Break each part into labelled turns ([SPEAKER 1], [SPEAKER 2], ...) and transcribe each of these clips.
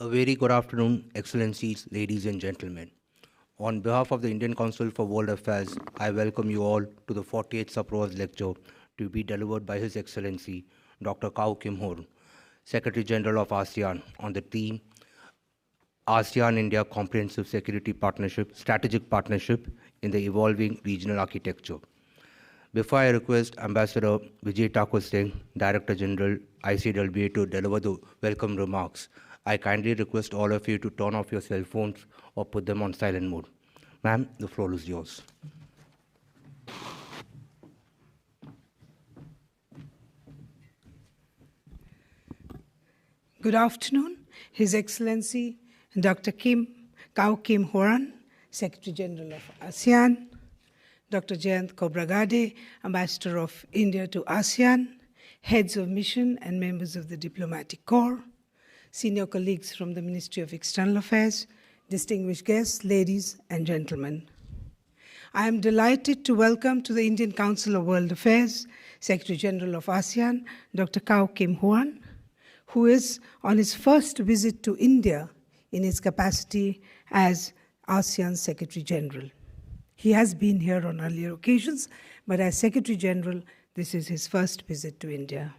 [SPEAKER 1] A very good afternoon, Excellencies, ladies and gentlemen. On behalf of the Indian Council for World Affairs, I welcome you all to the 48th Sapru lecture to be delivered by His Excellency Dr. Hourn, Secretary General of ASEAN, on the theme ASEAN-India Comprehensive Security Partnership, Strategic Partnership in the Evolving Regional Architecture. Before I request Ambassador Vijay Thakur Singh, Director General, ICWA, to deliver the welcome remarks, I kindly request all of you to turn off your cell phones or put them on silent mode. Ma'am, the floor is yours.
[SPEAKER 2] Good afternoon, His Excellency Dr. Hourn, Secretary General of ASEAN, Dr. Jayant Khobragade, Ambassador of India to ASEAN, heads of mission and members of the Diplomatic Corps, senior colleagues from the Ministry of External Affairs, distinguished guests, ladies and gentlemen. I am delighted to welcome to the Indian Council of World Affairs, Secretary General of ASEAN, Dr. Hourn, who is on his first visit to India in his capacity as ASEAN Secretary General. He has been here on earlier occasions, but as Secretary General, this is his first visit to India.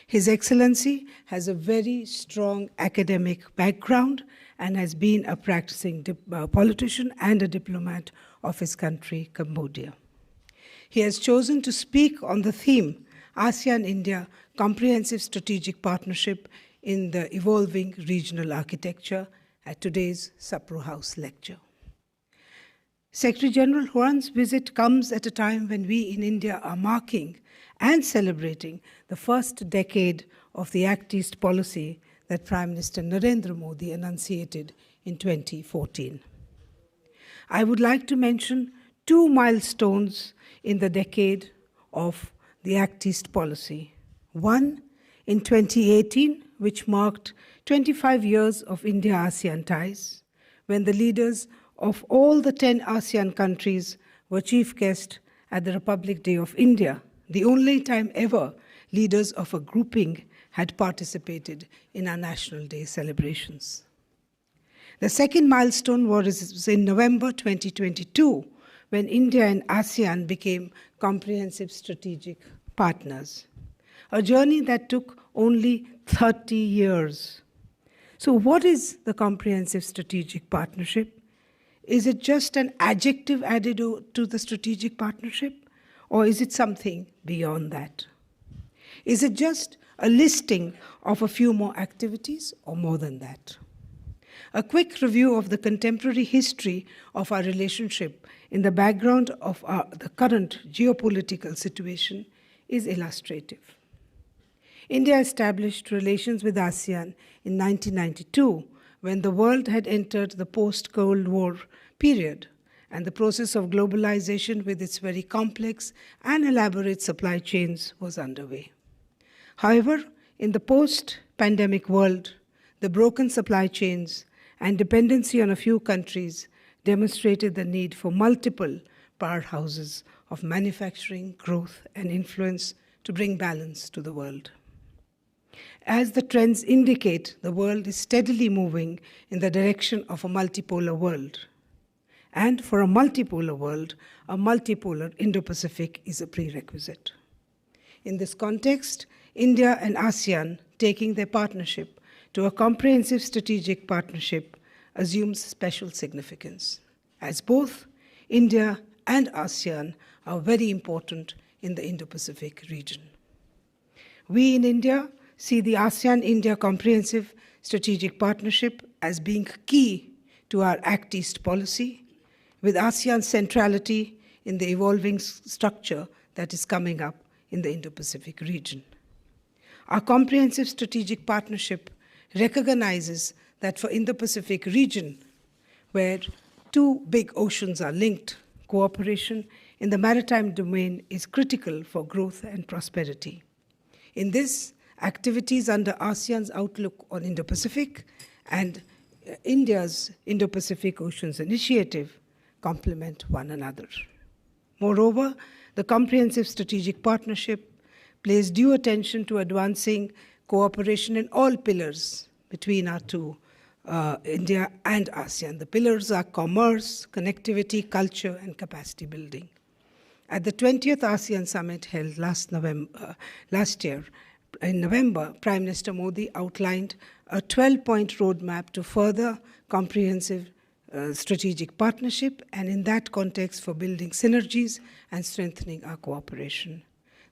[SPEAKER 2] His Excellency has a very strong academic background and has been a practicing politician and a diplomat of his country, Cambodia. He has chosen to speak on the theme ASEAN-India Comprehensive Strategic Partnership in the Evolving Regional Architecture at today's Sapru House lecture. Secretary General Hourn's visit comes at a time when we in India are marking and celebrating the first decade of the Act East policy that Prime Minister Narendra Modi enunciated in 2014. I would like to mention two milestones in the decade of the Act East policy. One, in 2018, which marked 25 years of India-ASEAN ties, when the leaders of all the 10 ASEAN countries were chief guests at the Republic Day of India, the only time ever leaders of a grouping had participated in our National Day celebrations. The second milestone was in November 2022, when India and ASEAN became comprehensive strategic partners, a journey that took only 30 years. So what is the comprehensive strategic partnership? Is it just an adjective added to the strategic partnership, or is it something beyond that? Is it just a listing of a few more activities, or more than that? A quick review of the contemporary history of our relationship in the background of the current geopolitical situation is illustrative. India established relations with ASEAN in 1992, when the world had entered the post-Cold War period, and the process of globalization with its very complex and elaborate supply chains was underway. However, in the post-pandemic world, the broken supply chains and dependency on a few countries demonstrated the need for multiple powerhouses of manufacturing, growth, and influence to bring balance to the world. As the trends indicate, the world is steadily moving in the direction of a multipolar world. And for a multipolar world, a multipolar Indo-Pacific is a prerequisite. In this context, India and ASEAN taking their partnership to a comprehensive strategic partnership assumes special significance, as both India and ASEAN are very important in the Indo-Pacific region. We in India see the ASEAN-India Comprehensive Strategic Partnership as being key to our Act East policy, with ASEAN's centrality in the evolving structure that is coming up in the Indo-Pacific region. Our comprehensive strategic partnership recognizes that for Indo-Pacific region, where two big oceans are linked, cooperation in the maritime domain is critical for growth and prosperity. In this, activities under ASEAN's outlook on Indo-Pacific and India's Indo-Pacific Oceans Initiative complement one another. Moreover, the comprehensive strategic partnership pays due attention to advancing cooperation in all pillars between our two India and ASEAN. The pillars are commerce, connectivity, culture, and capacity building. At the 20th ASEAN Summit held last year, in November, Prime Minister Modi outlined a 12-point roadmap to further comprehensive strategic partnership, and in that context for building synergies and strengthening our cooperation.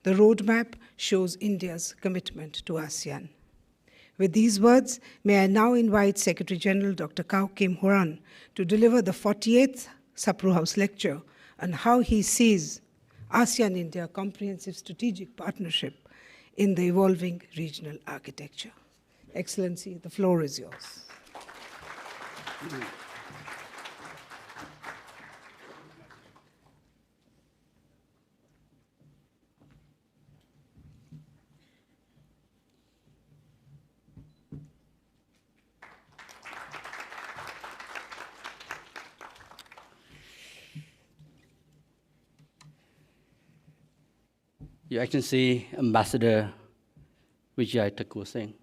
[SPEAKER 2] The roadmap shows India's commitment to ASEAN. With these words, may I now invite Secretary General Dr. Kim Hourn to deliver the 48th Sapru House lecture on how he sees ASEAN-India comprehensive strategic partnership in the evolving regional architecture. Excellency, the floor is yours.
[SPEAKER 3] Your Excellency, Ambassador Vijay Thakur Singh,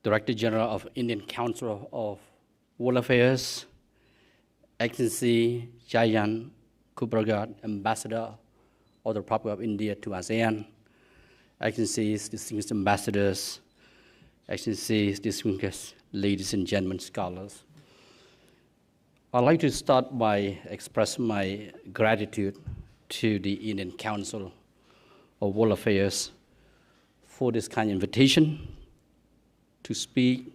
[SPEAKER 3] Director General of Indian Council of World Affairs, Excellency Jayant Kubragat, Ambassador of the Republic of India to ASEAN, Excellencies, distinguished ambassadors, Excellencies, distinguished ladies and gentlemen, scholars. I'd like to start by expressing my gratitude to the Indian Council of World Affairs for this kind of invitation to speak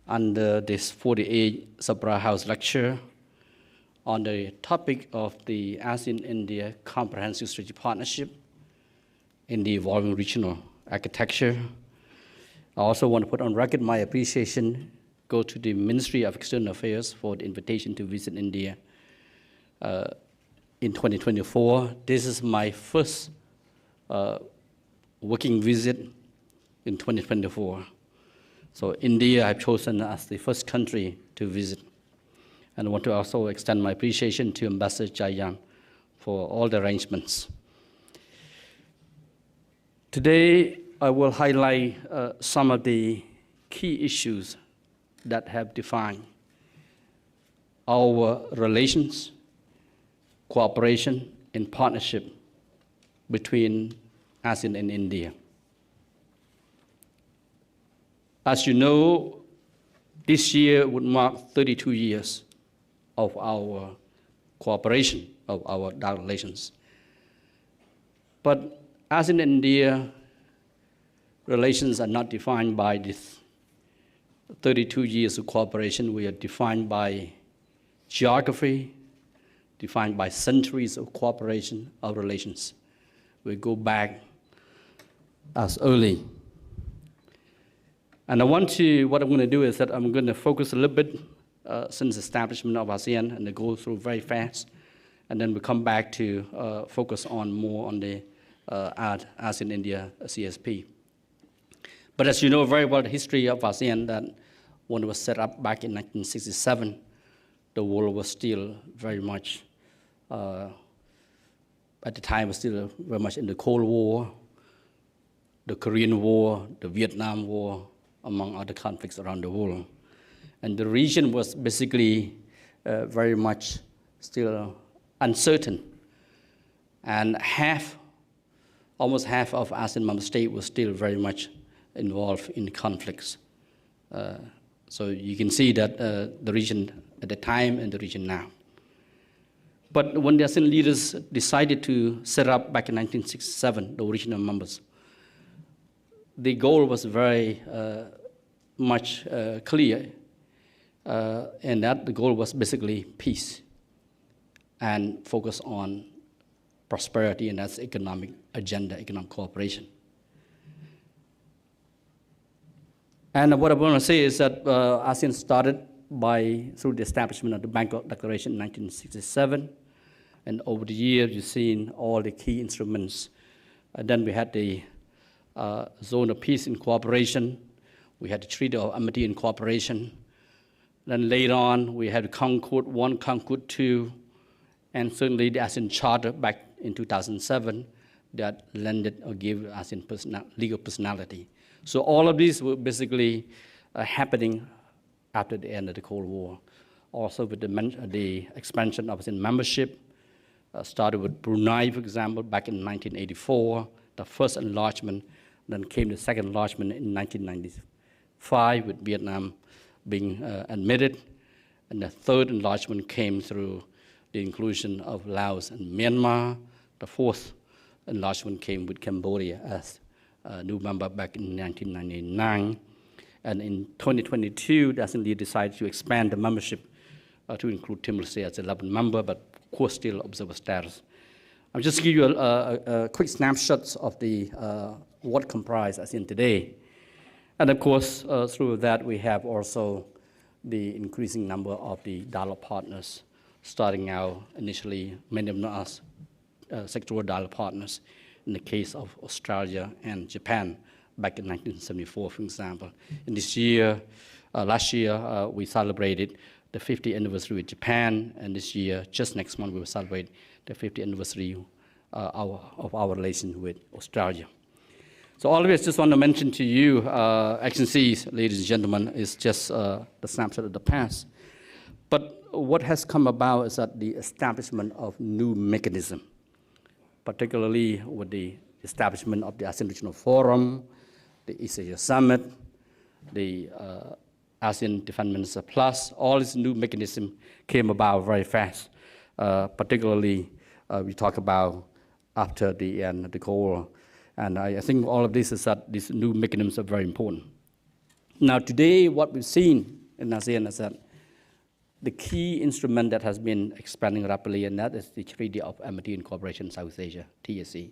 [SPEAKER 3] under this 48th Sapru House lecture on the topic of the ASEAN-India Comprehensive Strategic Partnership in the evolving regional architecture. I also want to put on record my appreciation go to the Ministry of External Affairs for the invitation to visit India in 2024. This is my first working visit in 2024. So India I've chosen as the first country to visit. And I want to also extend my appreciation to Ambassador Jayant for all the arrangements. Today, I will highlight some of the key issues that have defined our relations, cooperation, and partnership between ASEAN and India. As you know, this year would mark 32 years of our cooperation, of our direct relations. But ASEAN and India relations are not defined by this 32 years of cooperation. We are defined by geography, defined by centuries of cooperation, of relations. We go back as early. And what I'm going to do is that I'm going to focus a little bit since the establishment of ASEAN, and go through very fast, and then we come back to focus on more on the ASEAN-India CSP. But as you know very well, the history of ASEAN, that when it was set up back in 1967, the world was still very much, at the time, was still very much in the Cold War, the Korean War, the Vietnam War, among other conflicts around the world. And the region was basically very much still uncertain. And almost half of ASEAN member states was still very much involved in conflicts. So you can see that the region at the time and the region now. But when the ASEAN leaders decided to set up back in 1967, the original members, the goal was very much clear, and that the goal was basically peace and focus on prosperity, and that's economic agenda, economic cooperation. And what I want to say is that ASEAN started through the establishment of the Bangkok Declaration in 1967, and over the years you've seen all the key instruments. And then we had the Zone of Peace and Cooperation, we had the Treaty of Amity and Cooperation, then later on we had Concord I, Concord II, and certainly the ASEAN Charter back in 2007 that lended or gave ASEAN legal personality. So all of these were basically happening after the end of the Cold War. Also with the expansion of ASEAN membership, started with Brunei, for example, back in 1984, the first enlargement, then came the second enlargement in 1995 with Vietnam being admitted, and the third enlargement came through the inclusion of Laos and Myanmar. The fourth enlargement came with Cambodia as a new member back in 1999. And in 2022, the ASEAN decided to expand the membership to include Timor-Leste as an 11th member, but of course still observer status. I'll just give you a quick snapshot of the what comprise ASEAN today. And of course, through that, we have also the increasing number of the dialogue partners, starting out initially, many of us sectoral dialogue partners, in the case of Australia and Japan, back in 1974, for example. And this year, last year, we celebrated the 50th anniversary with Japan, and this year, just next month, we will celebrate the 50th anniversary of our relation with Australia. So all of this, just want to mention to you, Excellencies, ladies and gentlemen, is just the snapshot of the past. But what has come about is that the establishment of new mechanism, particularly with the establishment of the ASEAN Regional Forum, the East Asia Summit, the ASEAN Defense Minister Plus, all these new mechanisms came about very fast. Particularly, we talk about after the end of the Cold War. And I think all of this is that these new mechanisms are very important. Now today, what we've seen in ASEAN is that the key instrument that has been expanding rapidly, and that is the Treaty of Amity and Cooperation in South Asia, TSC.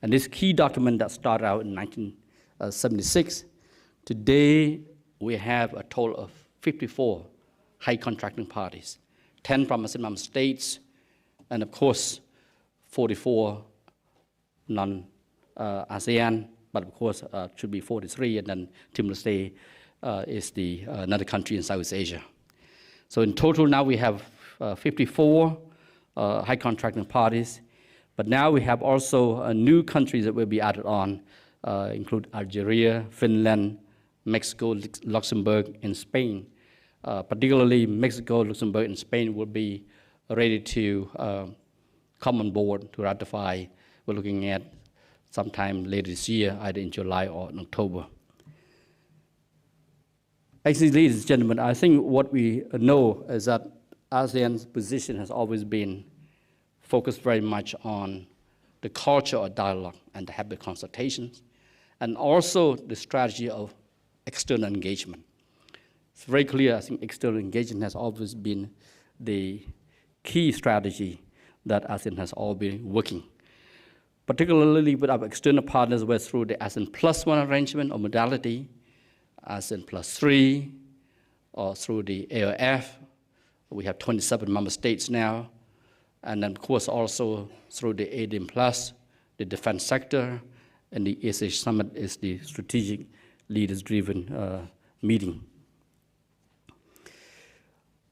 [SPEAKER 3] And this key document that started out in 1976, today we have a total of 54 high contracting parties, 10 from ASEAN member states, and of course, 44 non-ASEAN, but of course should be 43, and then Timor-Leste is another country in South Asia. So in total now we have 54 high contracting parties, but now we have also new countries that will be added on, include Algeria, Finland, Mexico, Luxembourg, and Spain. Particularly Mexico, Luxembourg, and Spain will be ready to come on board to ratify. We're looking at sometime later this year, either in July or in October. Actually, ladies and gentlemen, I think what we know is that ASEAN's position has always been focused very much on the culture of dialogue and the habit of consultations, and also the strategy of external engagement. It's very clear, I think external engagement has always been the key strategy that ASEAN has always been working. Particularly with our external partners, whether through the ASEAN Plus One arrangement or modality, ASEAN Plus 3, or through the AOF. We have 27 member states now. And then, of course, also through the ADM Plus, the defense sector, and the ASEAN Summit is the strategic leaders-driven meeting.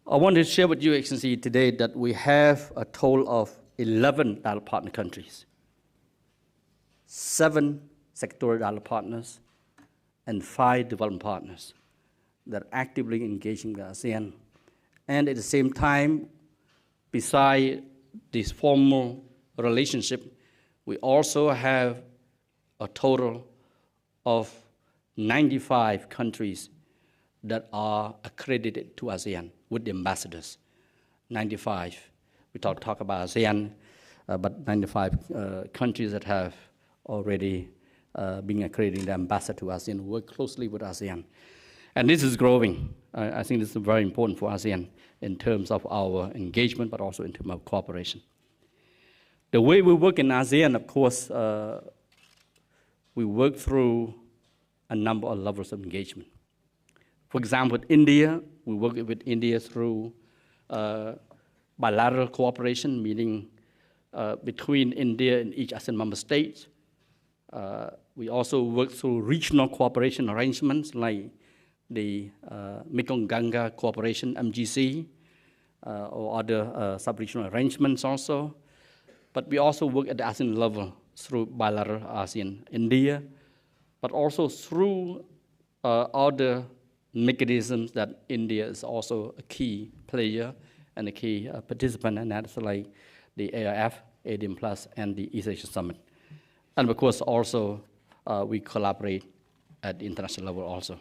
[SPEAKER 3] I want to share with you, Excellency, today that we have a total of 11 dialogue partner countries, 7 sectoral dialogue partners, and 5 development partners that are actively engaging with ASEAN. And at the same time, beside this formal relationship, we also have a total of 95 countries that are accredited to ASEAN with the ambassadors. 95. We talk about ASEAN, but 95 countries that have already being accredited ambassador to ASEAN, work closely with ASEAN. And this is growing. I think this is very important for ASEAN in terms of our engagement, but also in terms of cooperation. The way we work in ASEAN, of course, we work through a number of levels of engagement. For example, with India, we work with India through bilateral cooperation, meaning between India and each ASEAN member state. We also work through regional cooperation arrangements like the Mekong-Ganga Cooperation, MGC, or other sub-regional arrangements also. But we also work at the ASEAN level through bilateral ASEAN-India, but also through other mechanisms that India is also a key player and a key participant, and that's like the AIF, ADM Plus, and the East Asia Summit. And of course, also, we collaborate at the international level also.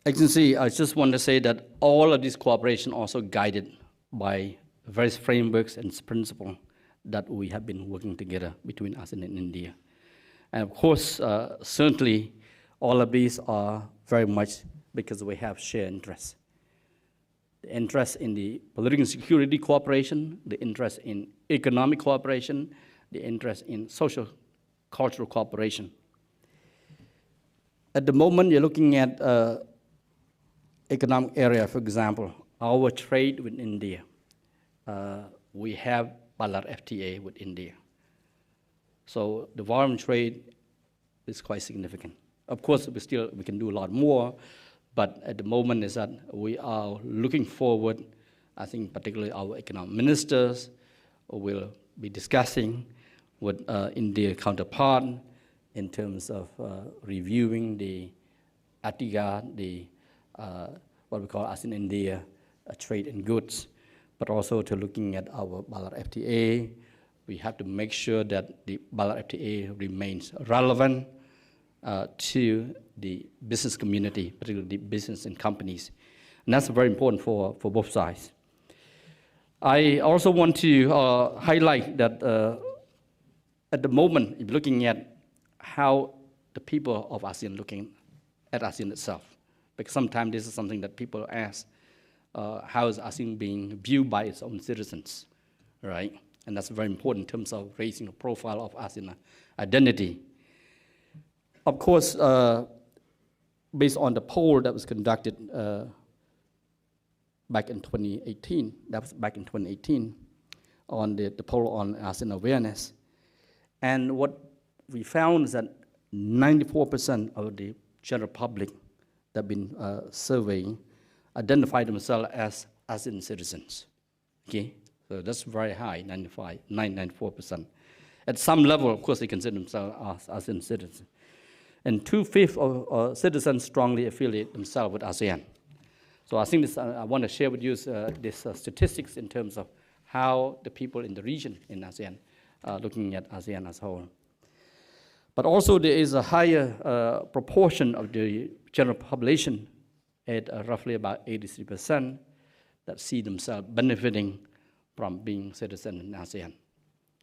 [SPEAKER 3] As you can see, I just want to say that all of this cooperation also guided by various frameworks and principles that we have been working together between ASEAN and India. And of course, certainly, all of these are very much because we have shared interests. The interest in the political and security cooperation, the interest in economic cooperation, the interest in social, cultural cooperation. At the moment, you're looking at economic area, for example, our trade with India. We have bilateral FTA with India. So the volume trade is quite significant. Of course, we can do a lot more, but at the moment is that we are looking forward. I think particularly our economic ministers will be discussing with India counterpart in terms of reviewing the ATIGA, the what we call ASEAN-India trade in goods, but also to looking at our bilateral FTA. We have to make sure that the bilateral FTA remains relevant to the business community, particularly the business and companies. And that's very important for both sides. I also want to highlight that at the moment, if looking at how the people of ASEAN looking at ASEAN itself, because sometimes this is something that people ask, how is ASEAN being viewed by its own citizens, right? And that's very important in terms of raising the profile of ASEAN identity. Of course, based on the poll that was conducted back in 2018, that was back in 2018, on the poll on ASEAN awareness. And what we found is that 94% of the general public that have been surveying identify themselves as ASEAN citizens, okay? So that's very high, 94%. At some level, of course, they consider themselves as ASEAN citizens. And 2/5 of citizens strongly affiliate themselves with ASEAN. So I think this, I want to share with you these statistics in terms of how the people in the region in ASEAN are looking at ASEAN as a whole. But also there is a higher proportion of the general population at roughly about 83% that see themselves benefiting from being citizens in ASEAN.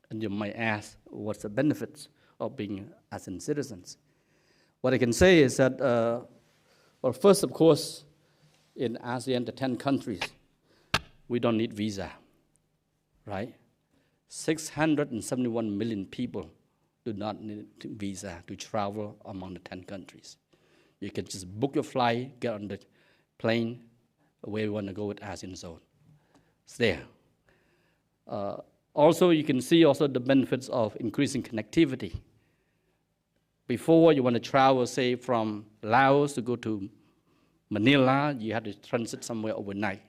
[SPEAKER 3] And you might ask, what's the benefits of being ASEAN citizens? What I can say is that, well, first, of course, in ASEAN, the 10 countries, we don't need visa, right? 671 million people do not need visa to travel among the 10 countries. You can just book your flight, get on the plane, where you want to go with ASEAN zone. It's there. Also, you can see also the benefits of increasing connectivity. Before you want to travel, say, from Laos to go to Manila, you had to transit somewhere overnight,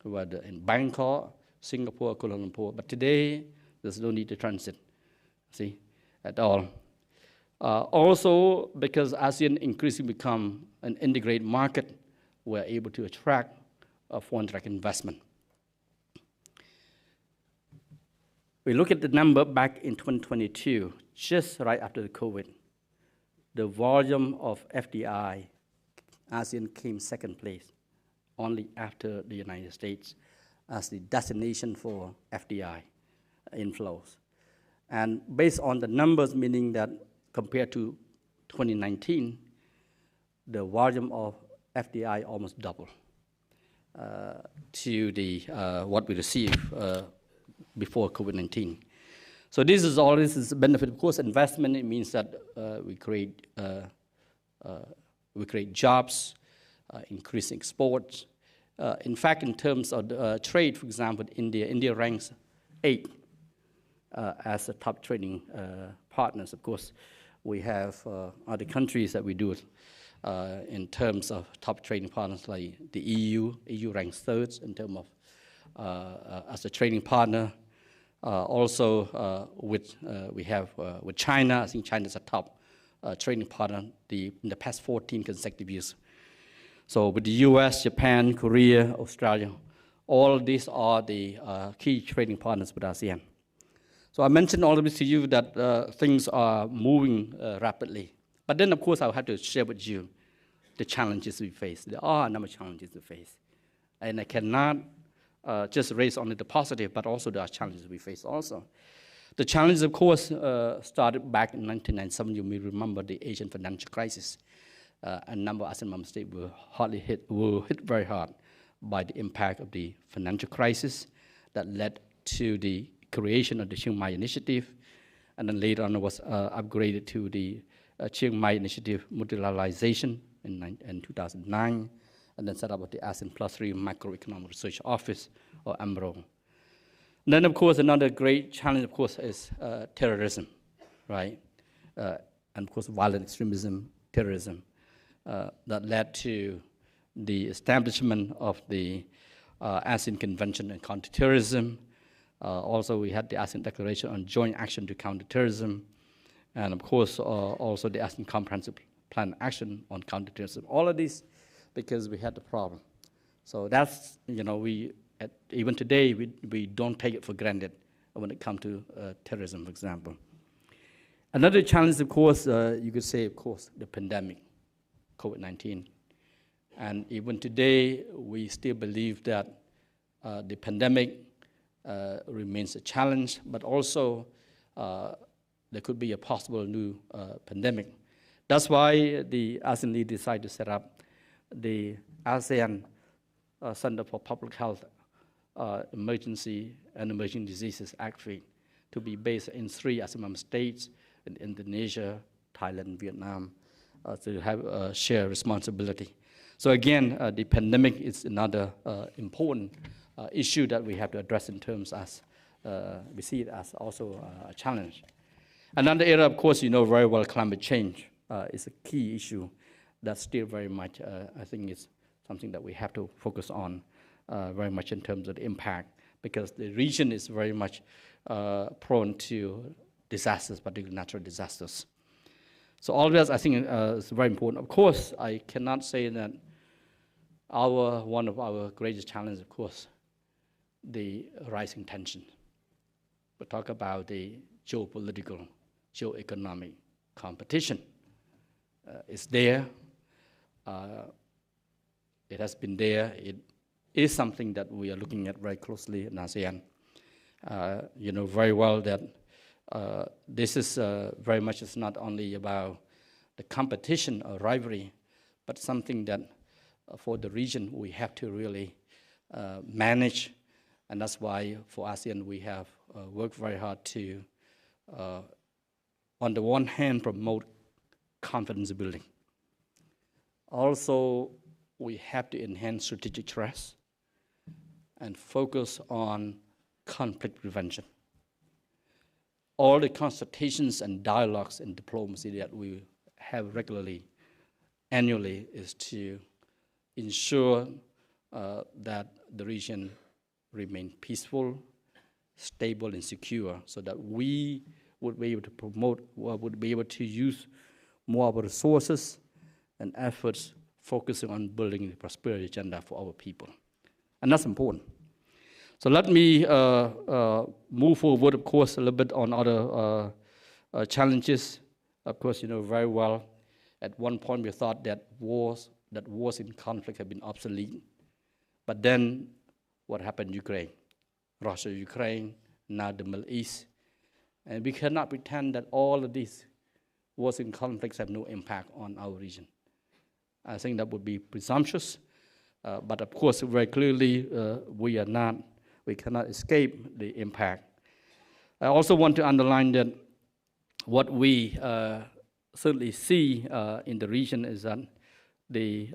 [SPEAKER 3] whether in Bangkok, Singapore, Kuala Lumpur. But today, there's no need to transit, see, at all. Also, because ASEAN increasingly become an integrated market, we're able to attract foreign direct investment. We look at the number back in 2022, just right after the COVID. The volume of FDI, ASEAN came second place, only after the United States, as the destination for FDI inflows. And based on the numbers, meaning that compared to 2019, the volume of FDI almost doubled to the what we received before COVID-19. So this is a benefit. Of course, investment, it means that we create jobs, increase exports. In fact, in terms of trade, for example, India ranks 8 as the top trading partners. Of course, we have other countries that we do in terms of top trading partners, like the EU. EU ranks 3rd in terms of as a trading partner. Also, we have with China. I think China is a top trading partner in the past 14 consecutive years. So with the US, Japan, Korea, Australia, all of these are the key trading partners with ASEAN. So I mentioned all of this to you that things are moving rapidly. But then, of course, I'll have to share with you the challenges we face. There are a number of challenges we face. And I cannot just raise only the positive, but also there are challenges we face also. The challenges, of course, started back in 1997. You may remember the Asian financial crisis. A number of ASEAN member states were hit very hard by the impact of the financial crisis that led to the creation of the Chiang Mai Initiative, and then later on it was upgraded to the Chiang Mai Initiative multilateralization in 2009, and then set up the ASEAN +3 Macroeconomic Research Office, or AMRO. And then, of course, another great challenge, of course, is terrorism, right? And, of course, violent extremism, terrorism, that led to the establishment of the ASEAN Convention on Counterterrorism. Also, we had the ASEAN Declaration on Joint Action to Counter Terrorism, and, of course, also the ASEAN Comprehensive Plan Action on Counterterrorism. All of these because we had the problem. So that's, even today, we don't take it for granted when it comes to terrorism, for example. Another challenge, of course, you could say, of course, the pandemic, COVID-19. And even today, we still believe that the pandemic remains a challenge, but also there could be a possible new pandemic. That's why the ASEAN leaders decided to set up the ASEAN Center for Public Health Emergency and Emerging Diseases Active to be based in 3 ASEAN member states, in Indonesia, Thailand, Vietnam, to have shared responsibility. So again, the pandemic is another important issue that we have to address in terms as, we see it as also a challenge. Another area, of course, you know very well, climate change is a key issue that still very much, I think is something that we have to focus on very much in terms of the impact, because the region is very much prone to disasters, particularly natural disasters. So all of this, I think, is very important. Of course, I cannot say that one of our greatest challenges, of course, the rising tension. We talk about the geopolitical, geoeconomic competition. It's there. It has been there. It is something that we are looking at very closely in ASEAN. You know very well that this is very much, it's not only about the competition or rivalry, but something that for the region we have to really manage. And that's why for ASEAN we have worked very hard to, on the one hand, promote confidence building. Also, we have to enhance strategic trust and focus on conflict prevention. All the consultations and dialogues and diplomacy that we have regularly, annually, is to ensure that the region remain peaceful, stable, and secure, so that we would be able to promote, would be able to use more of our resources and efforts focusing on building the prosperity agenda for our people. And that's important. So let me move forward, of course, a little bit on other challenges. Of course, you know very well, at one point we thought that wars in conflict have been obsolete. But then what happened in Ukraine? Russia, Ukraine, now the Middle East. And we cannot pretend that all of these wars and conflicts have no impact on our region. I think that would be presumptuous. But of course, very clearly, we cannot escape the impact. I also want to underline that what we certainly see in the region is that these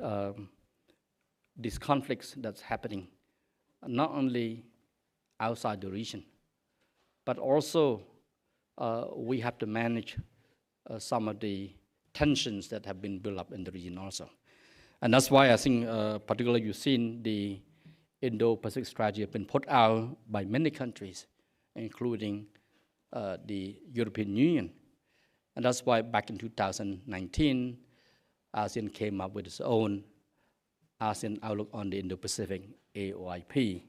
[SPEAKER 3] conflicts that's happening, not only outside the region, but also we have to manage some of the tensions that have been built up in the region also. And that's why I think particularly you've seen the Indo-Pacific strategy have been put out by many countries, including the European Union. And that's why back in 2019, ASEAN came up with its own ASEAN Outlook on the Indo-Pacific, AOIP.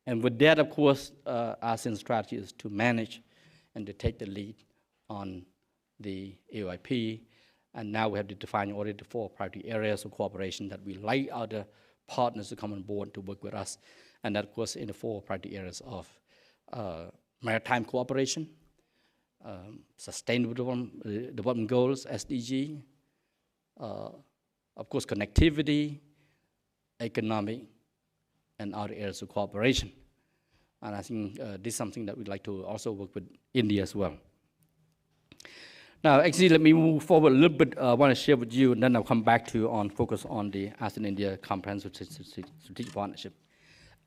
[SPEAKER 3] And with that, of course, ASEAN's strategy is to manage and to take the lead on the AOIP. And now we have to define already the 4 priority areas of cooperation that we like other partners to come on board to work with us. And that, of course, in the 4 priority areas of maritime cooperation, sustainable development goals, SDG, of course, connectivity, economic, and other areas of cooperation. And I think this is something that we'd like to also work with India as well. Now, actually, let me move forward a little bit. I want to share with you, and then I'll come back to focus on the ASEAN-India Comprehensive Strategic Partnership.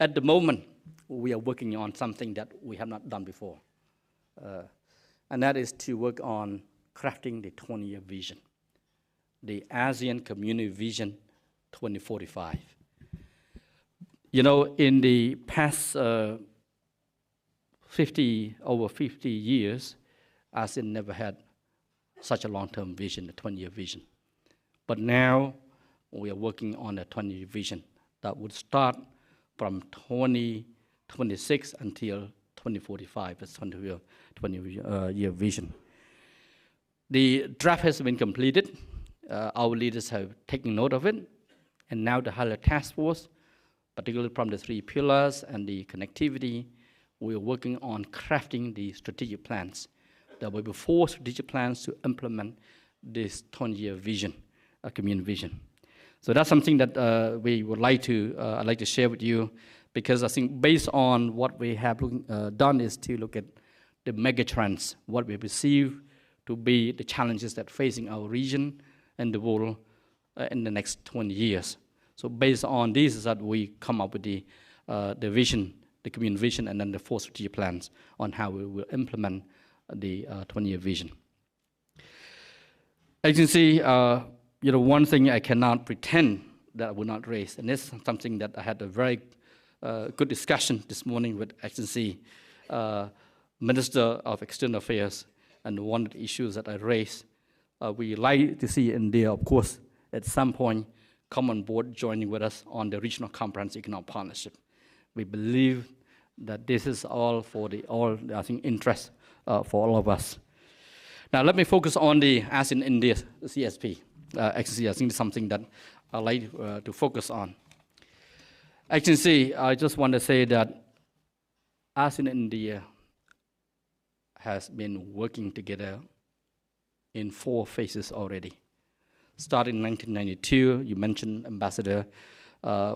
[SPEAKER 3] At the moment, we are working on something that we have not done before, and that is to work on crafting the 20-year vision, the ASEAN Community Vision 2045. You know, in the past over 50 years, ASEAN never had such a long-term vision, a 20-year vision. But now we are working on a 20-year vision that would start from 2026 until 2045, that's 20-year vision. The draft has been completed. Our leaders have taken note of it. And now the Highlight Task Force, particularly from the 3 pillars and the connectivity, we are working on crafting the strategic plans. There will be 4 strategic plans to implement this 20-year vision, a community vision. So that's something that we would like to, I'd like to share with you, because I think based on what we have done is to look at the mega trends, what we perceive to be the challenges that facing our region and the world in the next 20 years. So based on this is that we come up with the vision, the community vision, and then the 4 strategic plans on how we will implement the 20-year vision. As you can see, you know, one thing I cannot pretend that I will not raise, and this is something that I had a very good discussion this morning with Excellency Minister of External Affairs, and one of the issues that I raised, we like to see India, of course, at some point come on board joining with us on the Regional Comprehensive Economic Partnership. We believe that this is all for the I think interest for all of us. Now let me focus on the ASEAN-India CSP. Actually, I think it's something that I like to focus on. Actually, I just want to say that ASEAN-India has been working together in 4 phases already. Starting in 1992, you mentioned, Ambassador,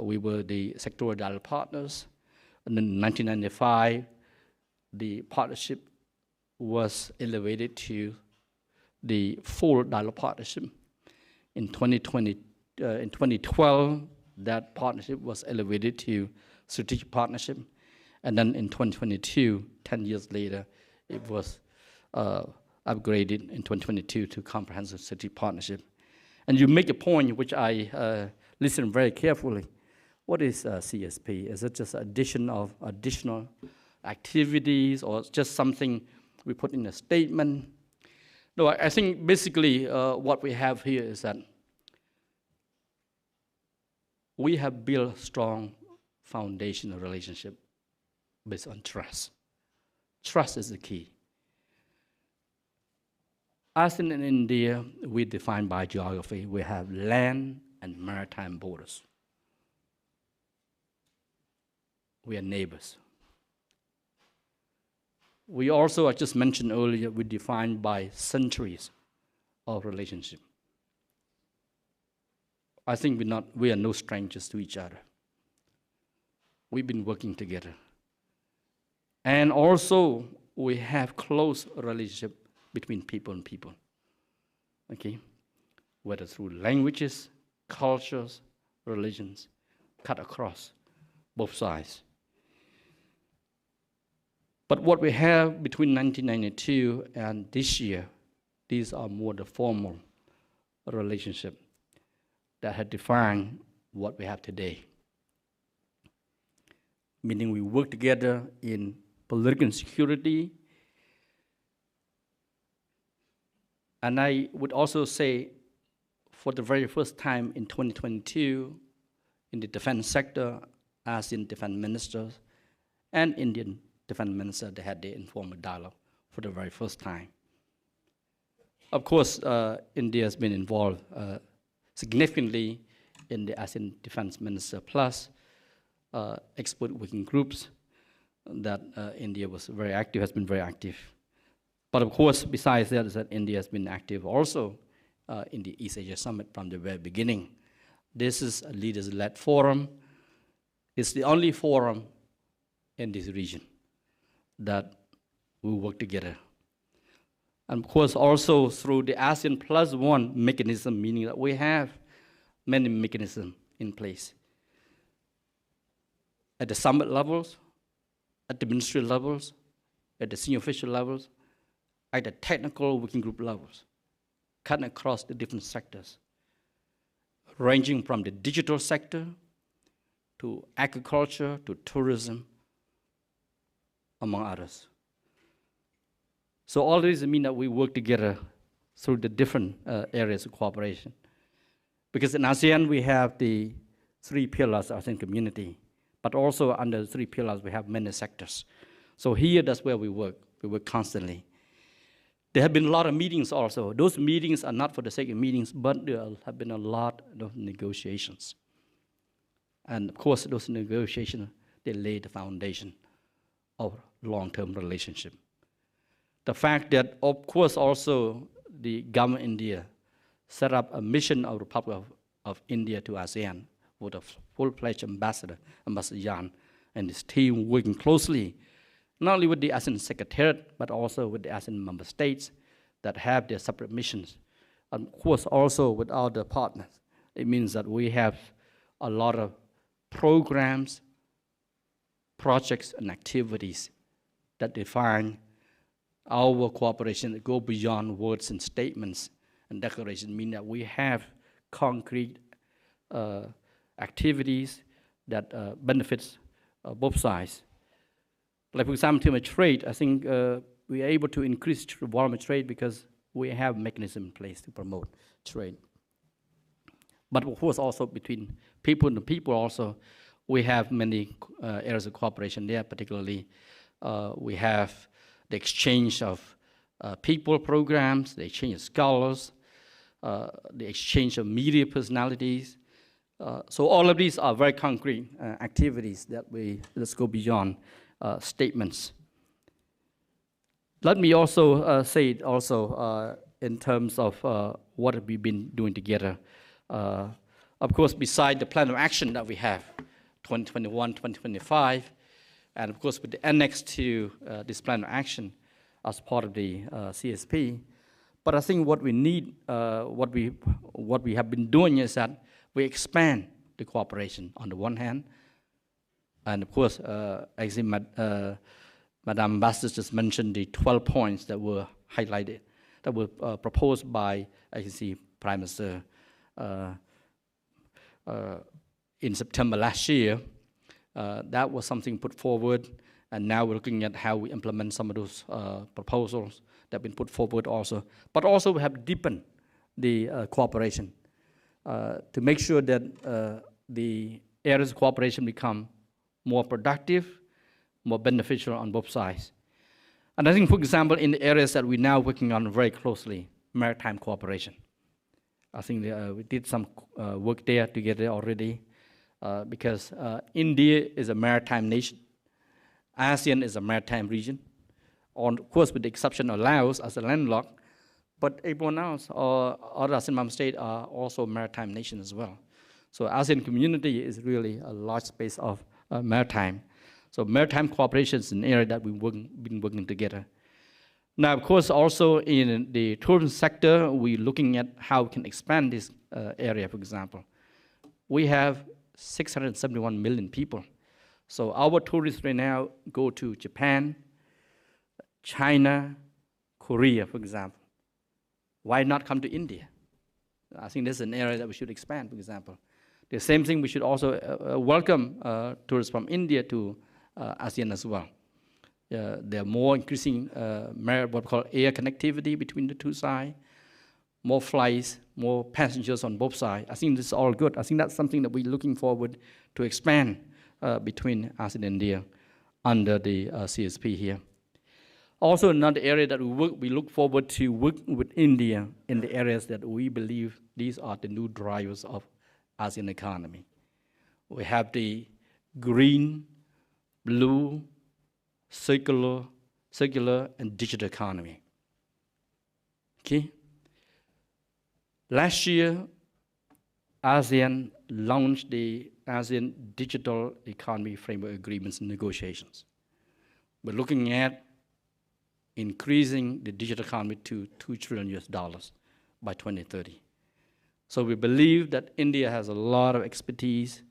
[SPEAKER 3] we were the sectoral dialogue partners. And then in 1995, the partnership was elevated to the full dialogue partnership. In 2012, that partnership was elevated to strategic partnership. And then in 2022, 10 years later, it was upgraded in 2022 to comprehensive strategic partnership. And you make a point which I listened very carefully. What is CSP? Is it just additional activities, or just something we put in a statement? No, I think basically what we have here is that we have built strong foundational relationship based on trust. Trust is the key. ASEAN and India, we define by geography. We have land and maritime borders. We are neighbors. We also, I just mentioned earlier, we define by centuries of relationship. I think we are no strangers to each other. We've been working together. And also, we have close relationship between people and people, okay? Whether through languages, cultures, religions, cut across both sides. But what we have between 1992 and this year, these are more the formal relationship that had defined what we have today. Meaning we work together in political security, And I would also say, for the very first time in 2022, in the defense sector, ASEAN defense ministers and Indian defense minister, they had the informal dialogue for the very first time. Of course, India has been involved significantly in the ASEAN Defense Minister Plus expert working groups that India was very active, has been very active. But of course, besides that, is that India has been active also in the East Asia Summit from the very beginning. This is a leaders-led forum. It's the only forum in this region that we work together. And of course, also through the ASEAN Plus One mechanism, meaning that we have many mechanisms in place. At the summit levels, at the ministry levels, at the senior official levels, at the technical working group levels, cutting across the different sectors, ranging from the digital sector to agriculture to tourism, among others. So all this means that we work together through the different areas of cooperation. Because in ASEAN, we have the 3 pillars of ASEAN community, but also under the 3 pillars, we have many sectors. So here, that's where we work. We work constantly. There have been a lot of meetings also. Those meetings are not for the sake of meetings, but there have been a lot of negotiations. And of course, those negotiations, they lay the foundation of long-term relationship. The fact that, of course, also the government of India set up a mission of the Republic of India to ASEAN with a full-fledged ambassador, Ambassador Yan, and his team working closely, not only with the ASEAN Secretariat, but also with the ASEAN member states that have their separate missions. And of course, also with other partners. It means that we have a lot of programs, projects, and activities that define our cooperation that go beyond words and statements and declarations, mean that we have concrete activities that benefits both sides. Like for example, in terms of trade, I think we are able to increase volume of trade because we have mechanism in place to promote trade. But of course, also between people and people also, we have many areas of cooperation there. Particularly, we have the exchange of people programs, the exchange of scholars, the exchange of media personalities. So all of these are very concrete activities that let's go beyond statements. Let me also say it also in terms of what we've been doing together. Of course, beside the plan of action that we have, 2021, 2025, and of course with the annex to this plan of action as part of the CSP. But I think what we need, what we have been doing is that we expand the cooperation on the one hand, and of course, as Madam Ambassador just mentioned, the 12 points that were highlighted, that were proposed by, as you see, Prime Minister in September last year. That was something put forward, and now we're looking at how we implement some of those proposals that have been put forward also. But also we have deepened the cooperation to make sure that the areas of cooperation become more productive, more beneficial on both sides. And I think, for example, in the areas that we're now working on very closely, maritime cooperation. I think we did some work there together already because India is a maritime nation. ASEAN is a maritime region. Of course, with the exception of Laos as a landlocked, but everyone else, or other ASEAN member states are also maritime nations as well. So ASEAN community is really a large space of maritime. So maritime cooperation is an area that we've been working together. Now, of course, also in the tourism sector, we're looking at how we can expand this area, for example. We have 671 million people. So our tourists right now go to Japan, China, Korea, for example. Why not come to India? I think this is an area that we should expand, for example. The same thing, we should also welcome tourists from India to ASEAN as well. There are more increasing what we call air connectivity between the two sides. more flights, more passengers on both sides. I think this is all good. I think that's something that we're looking forward to expand between ASEAN and India under the CSP here. Also, another area that we look forward to work with India in the areas that we believe these are the new drivers of ASEAN economy. We have the green, blue, circular, and digital economy. Okay. Last year, ASEAN launched the ASEAN Digital Economy Framework Agreements negotiations. We're looking at increasing the digital economy to $2 trillion by 2030. So we believe that India has a lot of expertise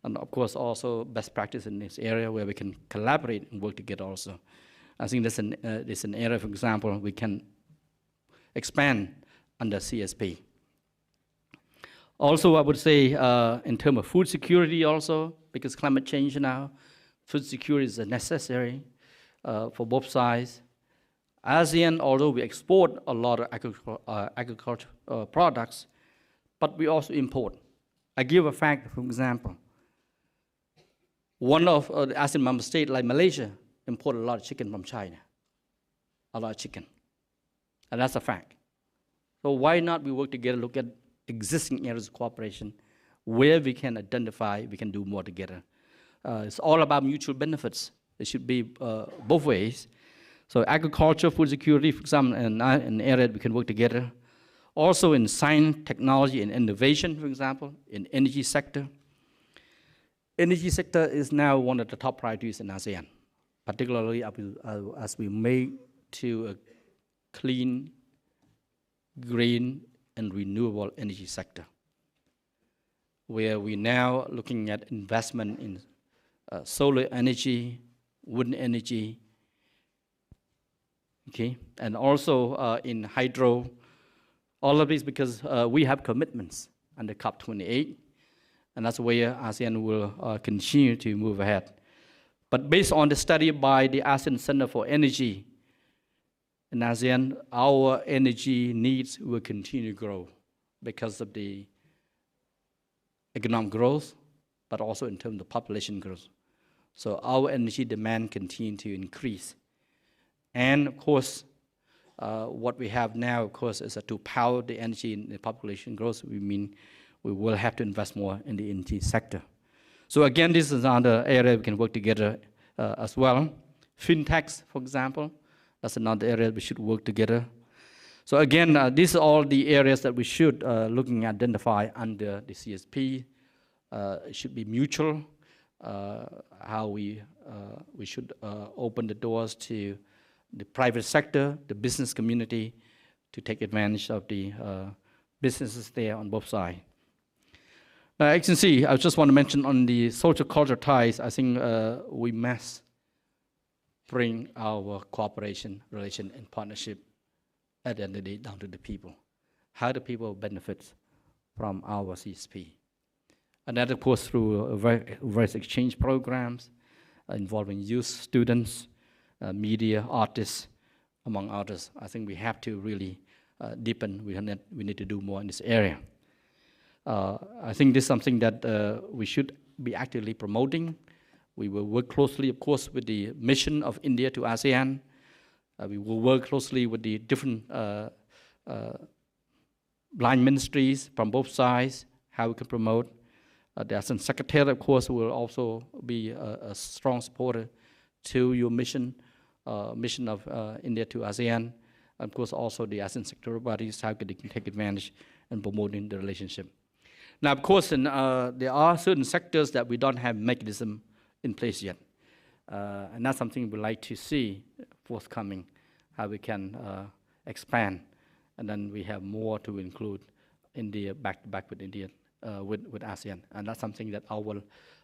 [SPEAKER 3] and of course also best practice in this area where we can collaborate and work together also. I think this is an area, for example, we can expand under CSP. Also, I would say in terms of food security also, because climate change now, food security is necessary for both sides. ASEAN, although we export a lot of agricultural products, but we also import. I give a fact, for example. One of the ASEAN member states, like Malaysia, import a lot of chicken from China, a lot of chicken. And that's a fact. So why not we work together, look at existing areas of cooperation where we can identify, we can do more together. It's all about mutual benefits. It should be both ways. So agriculture, food security, for example, an area that we can work together. Also in science, technology, and innovation, for example, in energy sector. Energy sector is now one of the top priorities in ASEAN, particularly as we move to a clean, green, and renewable energy sector, where we're now looking at investment in solar energy, wind energy, okay, and also in hydro. All of this because we have commitments under COP28, and that's where ASEAN will continue to move ahead. But based on the study by the ASEAN Center for Energy in ASEAN, our energy needs will continue to grow because of the economic growth, but also in terms of population growth. So our energy demand continues to increase. And of course, what we have now, of course, is to power the energy in the population growth. We mean we will have to invest more in the energy sector. So again, this is another area we can work together as well. Fintechs, for example, that's another area we should work together. So again, these are all the areas that we should looking at identify under the CSP. It should be mutual, how we should open the doors to the private sector, the business community, to take advantage of the businesses there on both sides. As you can see, I just want to mention on the social cultural ties, I think we must bring our cooperation, relation, and partnership at the end of the day down to the people. How do people benefit from our CSP? And that, of course, through various exchange programs involving youth, students, media, artists, among others. I think we have to really deepen. We need to do more in this area. I think this is something that we should be actively promoting. We will work closely, of course, with the mission of India to ASEAN. We will work closely with the different blind ministries from both sides, how we can promote. The ASEAN Secretary, of course, will also be a strong supporter to your mission of India to ASEAN. Of course, also the ASEAN sectoral bodies, how they can take advantage in promoting the relationship. Now, of course, there are certain sectors that we don't have mechanism in place yet. And that's something we'd like to see forthcoming, how we can expand. And then we have more to include India, back to back with India, with ASEAN. And that's something that our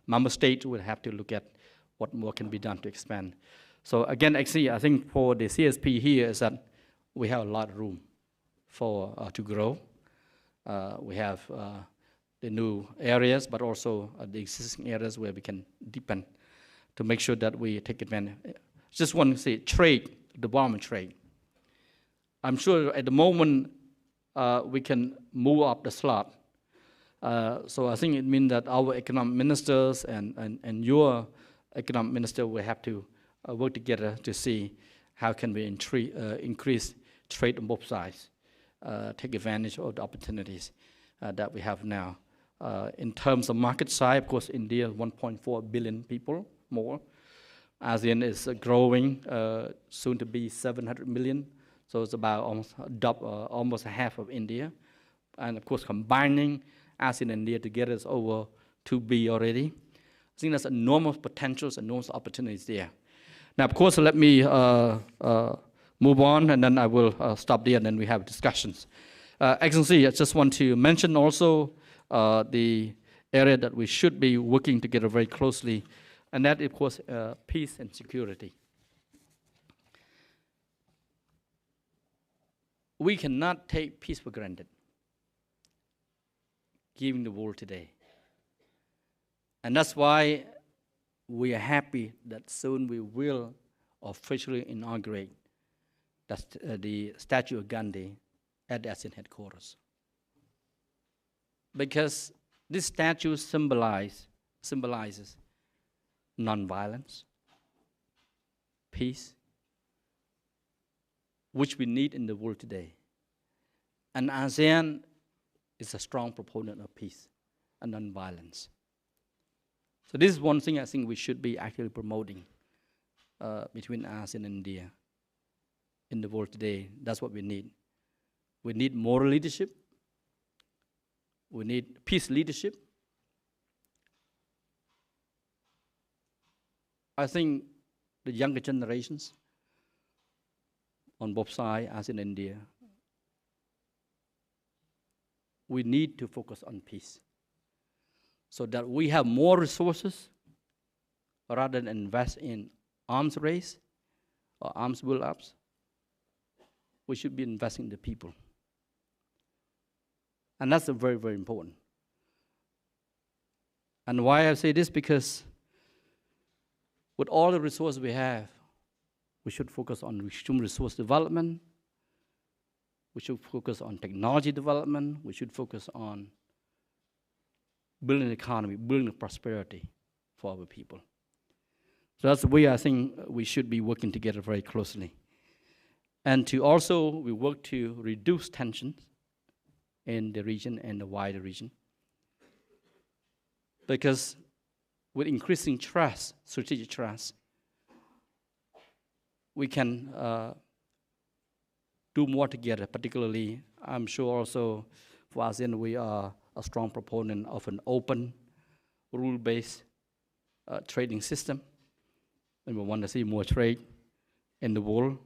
[SPEAKER 3] member states will have to look at what more can be done to expand. So again, actually, I think for the CSP here is that we have a lot of room for to grow. We have the new areas, but also the existing areas where we can deepen to make sure that we take advantage. Just want to say trade, development trade. I'm sure at the moment we can move up the slot. So I think it means that our economic ministers and your economic minister will have to work together to see how can we increase trade on both sides, take advantage of the opportunities that we have now. In terms of market size, of course, India is 1.4 billion people more. ASEAN is growing, soon to be 700 million. So it's about almost half of India. And of course, combining ASEAN and India together is over 2 billion already. I think there's enormous potentials, enormous opportunities there. Now, of course, let me move on, and then I will stop there, and then we have discussions. Excellency, I just want to mention also the area that we should be working together very closely, and that, of course, peace and security. We cannot take peace for granted, given the world today. And that's why we are happy that soon we will officially inaugurate the statue of Gandhi at the ASEAN headquarters. Because this statue symbolizes nonviolence, peace, which we need in the world today. And ASEAN is a strong proponent of peace and nonviolence. So this is one thing I think we should be actually promoting between ASEAN and India in the world today. That's what we need. We need moral leadership. We need peace leadership. I think the younger generations on both sides, ASEAN and India, we need to focus on peace so that we have more resources rather than invest in arms race or arms build-ups. We should be investing in the people. And that's very, very important. And why I say this, because with all the resources we have, we should focus on human resource development. We should focus on technology development. We should focus on building an economy, building prosperity for our people. So that's the way I think we should be working together very closely. And to also, we work to reduce tensions in the region and the wider region. Because with increasing trust, strategic trust, we can do more together. Particularly, I'm sure also for ASEAN, we are a strong proponent of an open, rule-based trading system. And we want to see more trade in the world.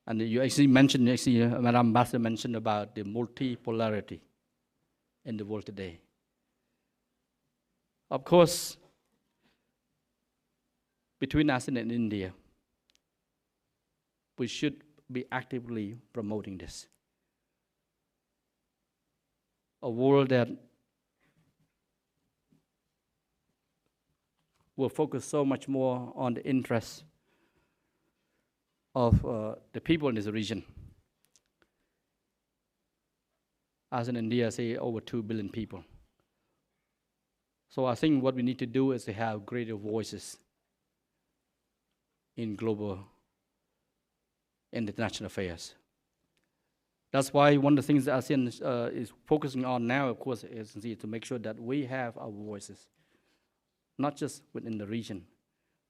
[SPEAKER 3] And you actually mentioned, Madam Ambassador mentioned about the multipolarity in the world today. Of course, between ASEAN and India, we should be actively promoting this. A world that will focus so much more on the interests of the people in this region. As in India, say over 2 billion people. So I think what we need to do is to have greater voices in global and international affairs. That's why one of the things that ASEAN is focusing on now, of course, is to make sure that we have our voices, not just within the region,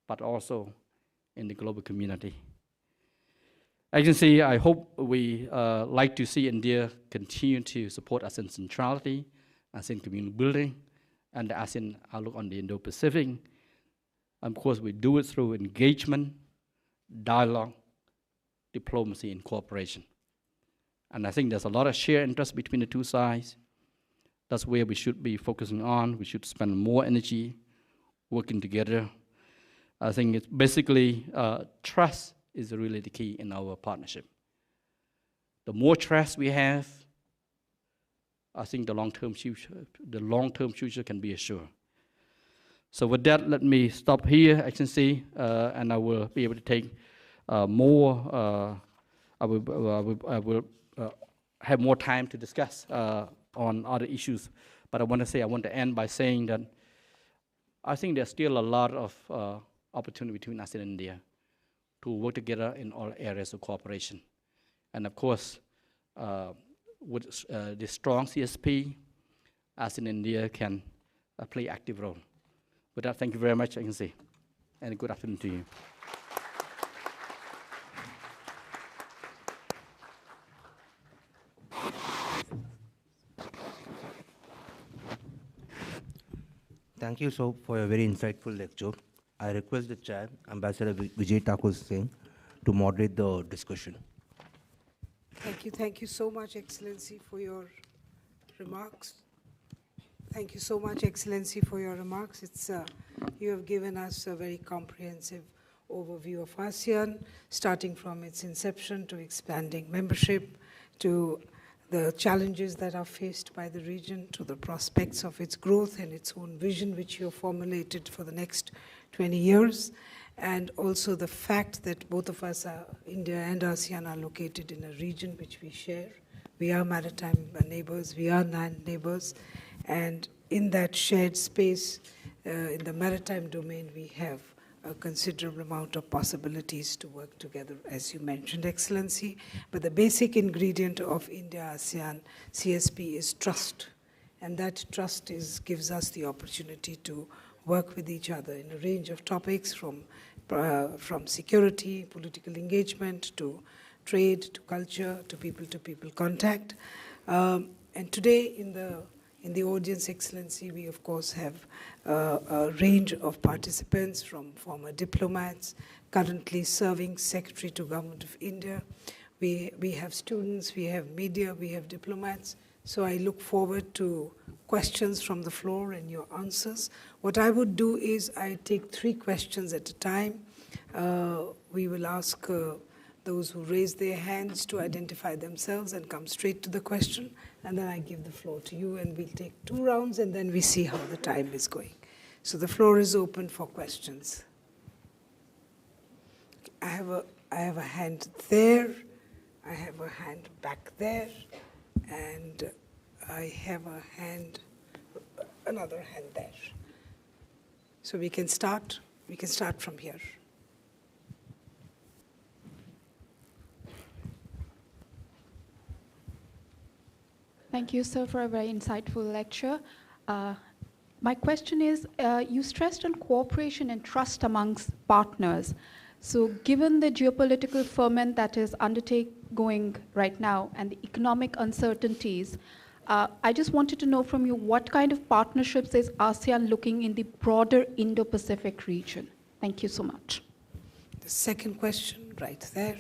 [SPEAKER 3] but also in the global community. Agency, I hope we like to see India continue to support ASEAN centrality, ASEAN community building, and the ASEAN outlook on the Indo-Pacific. Of course, we do it through engagement, dialogue, diplomacy, and cooperation. And I think there's a lot of shared interest between the two sides. That's where we should be focusing on. We should spend more energy working together. I think it's basically trust is really the key in our partnership. The more trust we have, I think the long-term future can be assured. So with that, let me stop here, Excellency, and I will be able to take more. I will have more time to discuss on other issues. But I want to end by saying that I think there's still a lot of opportunity between ASEAN and India to work together in all areas of cooperation. And of course, with the strong CSP, ASEAN and India can play an active role. With that, thank you very much, Excellency, and good afternoon to you.
[SPEAKER 1] Thank you so for a very insightful lecture. I request the Chair, Ambassador Vijay Thakur Singh, to moderate the discussion.
[SPEAKER 2] Thank you so much, Excellency, for your remarks. Thank you so much, Excellency, for your remarks. You have given us a very comprehensive overview of ASEAN, starting from its inception to expanding membership, to the challenges that are faced by the region, to the prospects of its growth and its own vision, which you have formulated for the next 20 years, and also the fact that both of us, India and ASEAN, are located in a region which we share. We are maritime neighbors, we are land neighbors, and in that shared space, in the maritime domain, we have a considerable amount of possibilities to work together, as you mentioned, Excellency. But the basic ingredient of India-ASEAN CSP is trust. And that trust gives us the opportunity to work with each other in a range of topics, from security, political engagement, to trade, to culture, to people contact. And today in the audience, Excellency, we of course have a range of participants, from former diplomats, currently serving Secretary to Government of India. We have students, we have media, we have diplomats. So I look forward to questions from the floor and your answers. What I would do is I take 3 questions at a time. We will ask those who raise their hands to identify themselves and come straight to the question, and then I give the floor to you, and we'll take 2 rounds, and then we see how the time is going. So the floor is open for questions. I have a hand there, I have a hand back there, and I have another hand there. So we can start from here.
[SPEAKER 4] Thank you, sir, for a very insightful lecture. My question is, you stressed on cooperation and trust amongst partners. So given the geopolitical ferment that is going right now and the economic uncertainties, I just wanted to know from you, what kind of partnerships is ASEAN looking in the broader Indo-Pacific region? Thank you so much.
[SPEAKER 2] The second question, right there.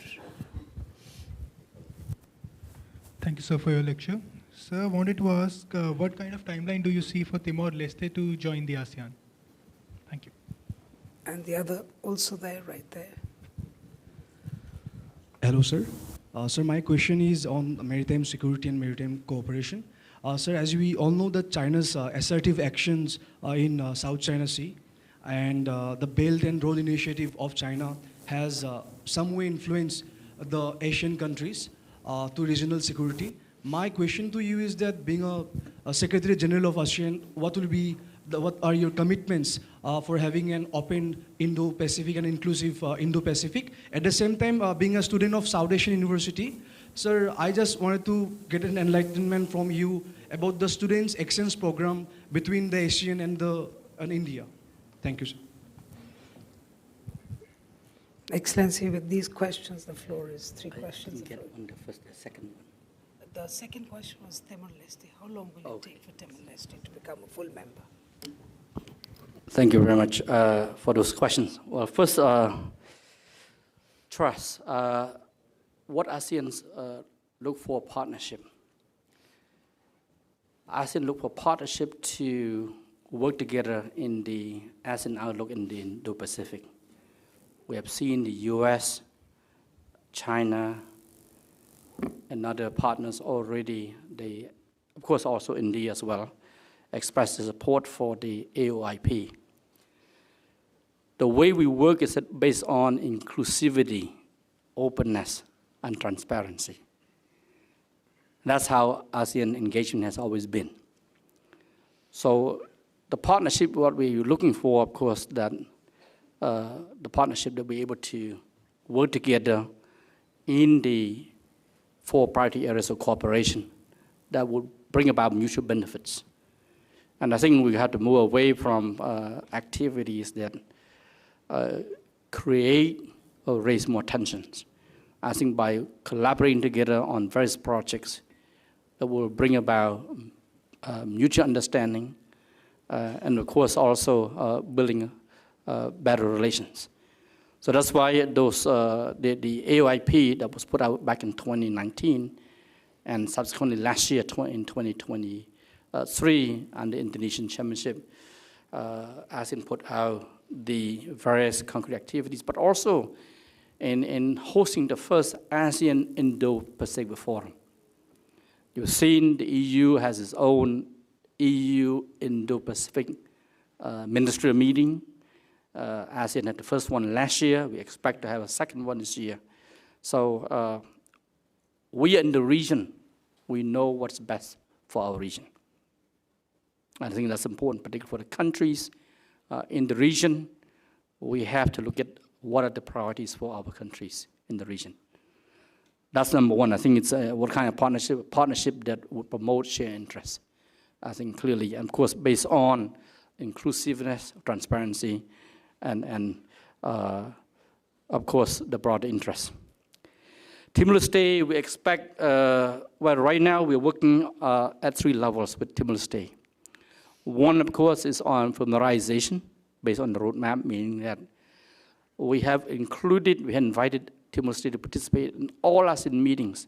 [SPEAKER 5] Thank you, sir, for your lecture. Sir, I wanted to ask, what kind of timeline do you see for Timor-Leste to join the ASEAN? Thank you.
[SPEAKER 2] And the other also there, right there.
[SPEAKER 6] Hello, sir. Sir, my question is on maritime security and maritime cooperation. Sir, as we all know that China's assertive actions in South China Sea and the Belt and Road Initiative of China has some way influenced the Asian countries to regional security. My question to you is that, being a Secretary General of ASEAN, what are your commitments for having an open Indo-Pacific and inclusive Indo-Pacific? At the same time, being a student of South Asian University, sir, I just wanted to get an enlightenment from you about the students' exchange program between the ASEAN and India. Thank you, sir.
[SPEAKER 2] Excellency, with these questions, the floor is 3 questions.
[SPEAKER 3] Get on the second one.
[SPEAKER 2] The second question was Timor-Leste. How long will it take for Timor-Leste to become a full member?
[SPEAKER 3] Thank you very much for those questions. Well, first, trust. What ASEANs look for partnership? ASEAN look for partnership to work together in the ASEAN outlook in the Indo-Pacific. We have seen the US, China, and other partners already, of course also India as well, expressed support for the AOIP. The way we work is based on inclusivity, openness, and transparency. That's how ASEAN engagement has always been. So the partnership, what we're looking for, of course, that the partnership that we're able to work together in the 4 priority areas of cooperation that would bring about mutual benefits. And I think we have to move away from activities that create or raise more tensions. I think by collaborating together on various projects that will bring about mutual understanding and of course also building better relations. So that's why those, the AOIP that was put out back in 2019 and subsequently last year in 2023 and the Indonesian Chairmanship, ASEAN put out the various concrete activities, but also in hosting the first ASEAN Indo-Pacific Forum. You've seen the EU has its own EU Indo-Pacific ministerial meeting. ASEAN had the first one last year. We expect to have a second one this year. So we in the region, we know what's best for our region. I think that's important, particularly for the countries in the region. We have to look at what are the priorities for our countries in the region. That's number one. I think it's what kind of partnership that would promote shared interests. I think clearly, and of course, based on inclusiveness, transparency, and of course, the broader interest. Timor-Leste, we expect, well, right now we're working at 3 levels with Timor-Leste. One, of course, is on familiarization, based on the roadmap, meaning that we have invited Timor-Leste to participate in all ASEAN meetings,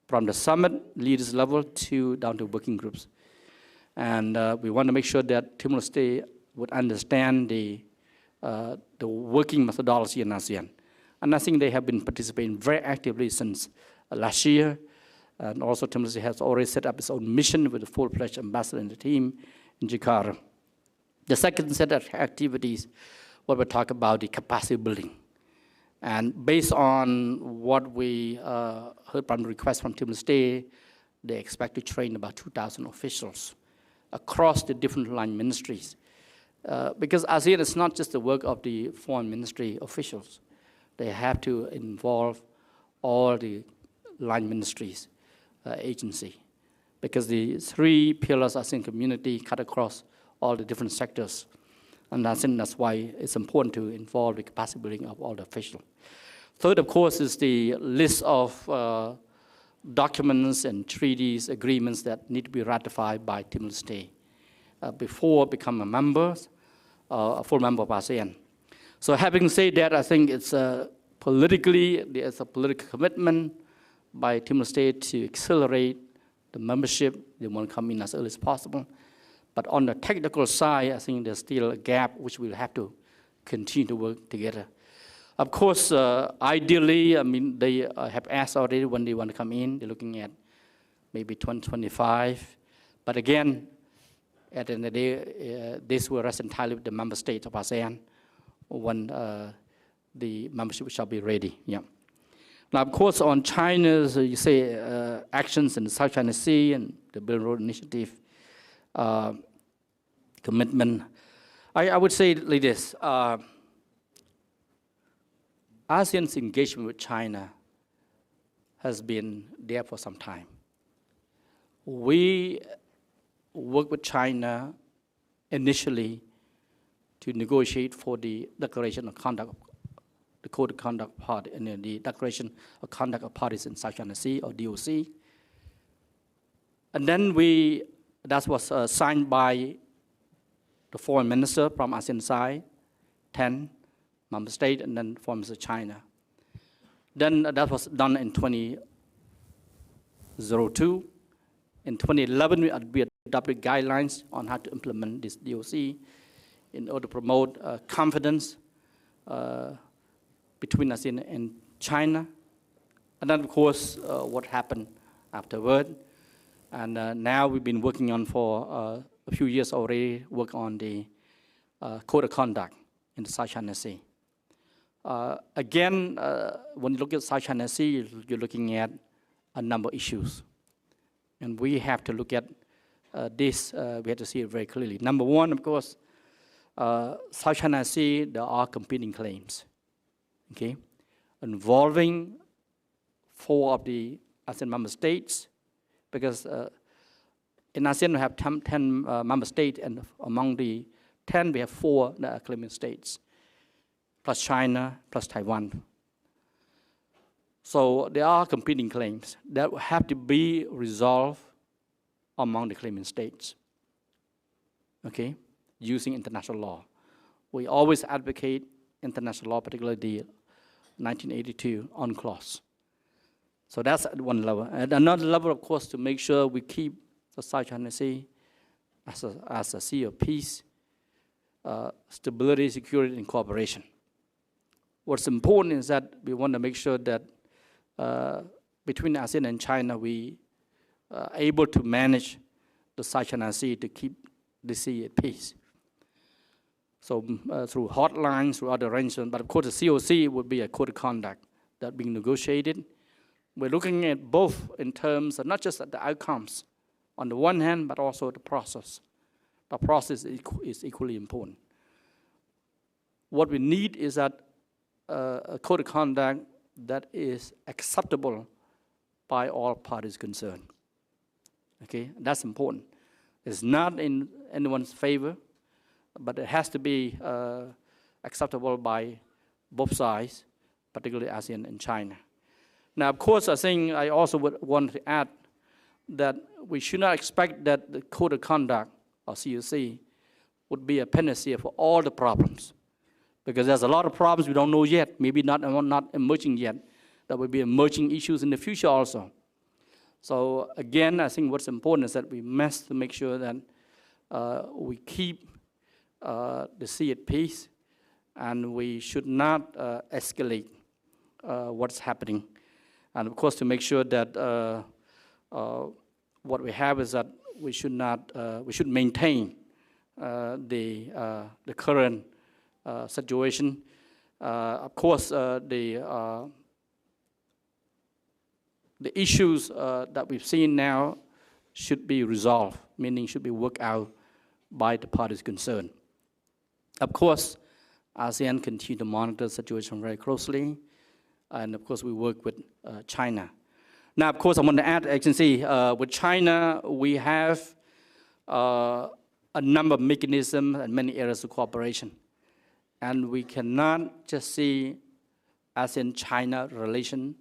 [SPEAKER 3] from the summit leaders level down to working groups. And we want to make sure that Timor-Leste would understand the working methodology in ASEAN. And I think they have been participating very actively since last year. And also Timor-Leste has already set up its own mission with a full-fledged ambassador in the team in Jakarta. The second set of activities, what we talk about the capacity building. And based on what we heard from the request from Timor-Leste, they expect to train about 2,000 officials across the different line ministries. Because ASEAN is not just the work of the foreign ministry officials. They have to involve all the line ministries, agency. Because the 3 pillars ASEAN community cut across all the different sectors. And I think that's why it's important to involve the capacity building of all the officials. Third, of course, is the list of documents and treaties, agreements that need to be ratified by Timor-Leste before becoming a full member of ASEAN. So having said that, I think it's politically, there's a political commitment by Timor-Leste to accelerate the membership. They want to come in as early as possible. But on the technical side, I think there's still a gap which we'll have to continue to work together. Of course, ideally, I mean, they have asked already when they want to come in. They're looking at maybe 2025. But again, at the end of the day, this will rest entirely with the member states of ASEAN when the membership shall be ready. Yeah. Now, of course, on China's, you say, actions in the South China Sea and the Belt and Road Initiative commitment, I would say like this. ASEAN's engagement with China has been there for some time. We worked with China initially to negotiate for the Declaration of Conduct, the Code of Conduct part, and the Declaration of Conduct of Parties in South China Sea, or DOC. And then that was signed by the foreign minister from ASEAN side, 10 member states, and then foreign minister China. Then that was done in 2002. In 2011, we adopted guidelines on how to implement this DOC in order to promote confidence between ASEAN and China. And then, of course, what happened afterward. And now we've been working on for a few years already, work on the Code of Conduct in the South China Sea. Again, when you look at South China Sea, you're looking at a number of issues. And we have to look at this, we have to see it very clearly. Number one, of course, South China Sea, there are competing claims, okay, involving 4 of the ASEAN member states, because in ASEAN we have 10 member states, and among the 10 we have 4 that are claiming states, plus China, plus Taiwan. So there are competing claims that have to be resolved among the claiming states, okay, using international law. We always advocate international law, particularly the 1982 UNCLOS. So that's at one level. And another level, of course, to make sure we keep the South China Sea as a sea of peace, stability, security, and cooperation. What's important is that we want to make sure that between ASEAN and China, we are able to manage the South China Sea to keep the sea at peace. So through hotlines, through other arrangements, but of course the COC would be a code of conduct that being negotiated. We're looking at both in terms of not just at the outcomes on the one hand, but also the process. The process is equally important. What we need is that a code of conduct that is acceptable by all parties concerned. Okay, that's important. It's not in anyone's favor, but it has to be acceptable by both sides, particularly ASEAN and China. Now, of course, I think I also would want to add that we should not expect that the code of conduct, or COC, would be a panacea for all the problems. Because there's a lot of problems we don't know yet, maybe not emerging yet. There will be emerging issues in the future also. So again, I think what's important is that we must make sure that we keep the sea at peace, and we should not escalate what's happening. And of course, to make sure that what we have is that we should not, we should maintain the current situation. Of course, the issues that we've seen now should be resolved, meaning should be worked out by the parties concerned. Of course, ASEAN continue to monitor the situation very closely, and of course we work with China. Now, of course, I want to add, as you can see, with China, we have a number of mechanisms and many areas of cooperation. And we cannot just see ASEAN-China relation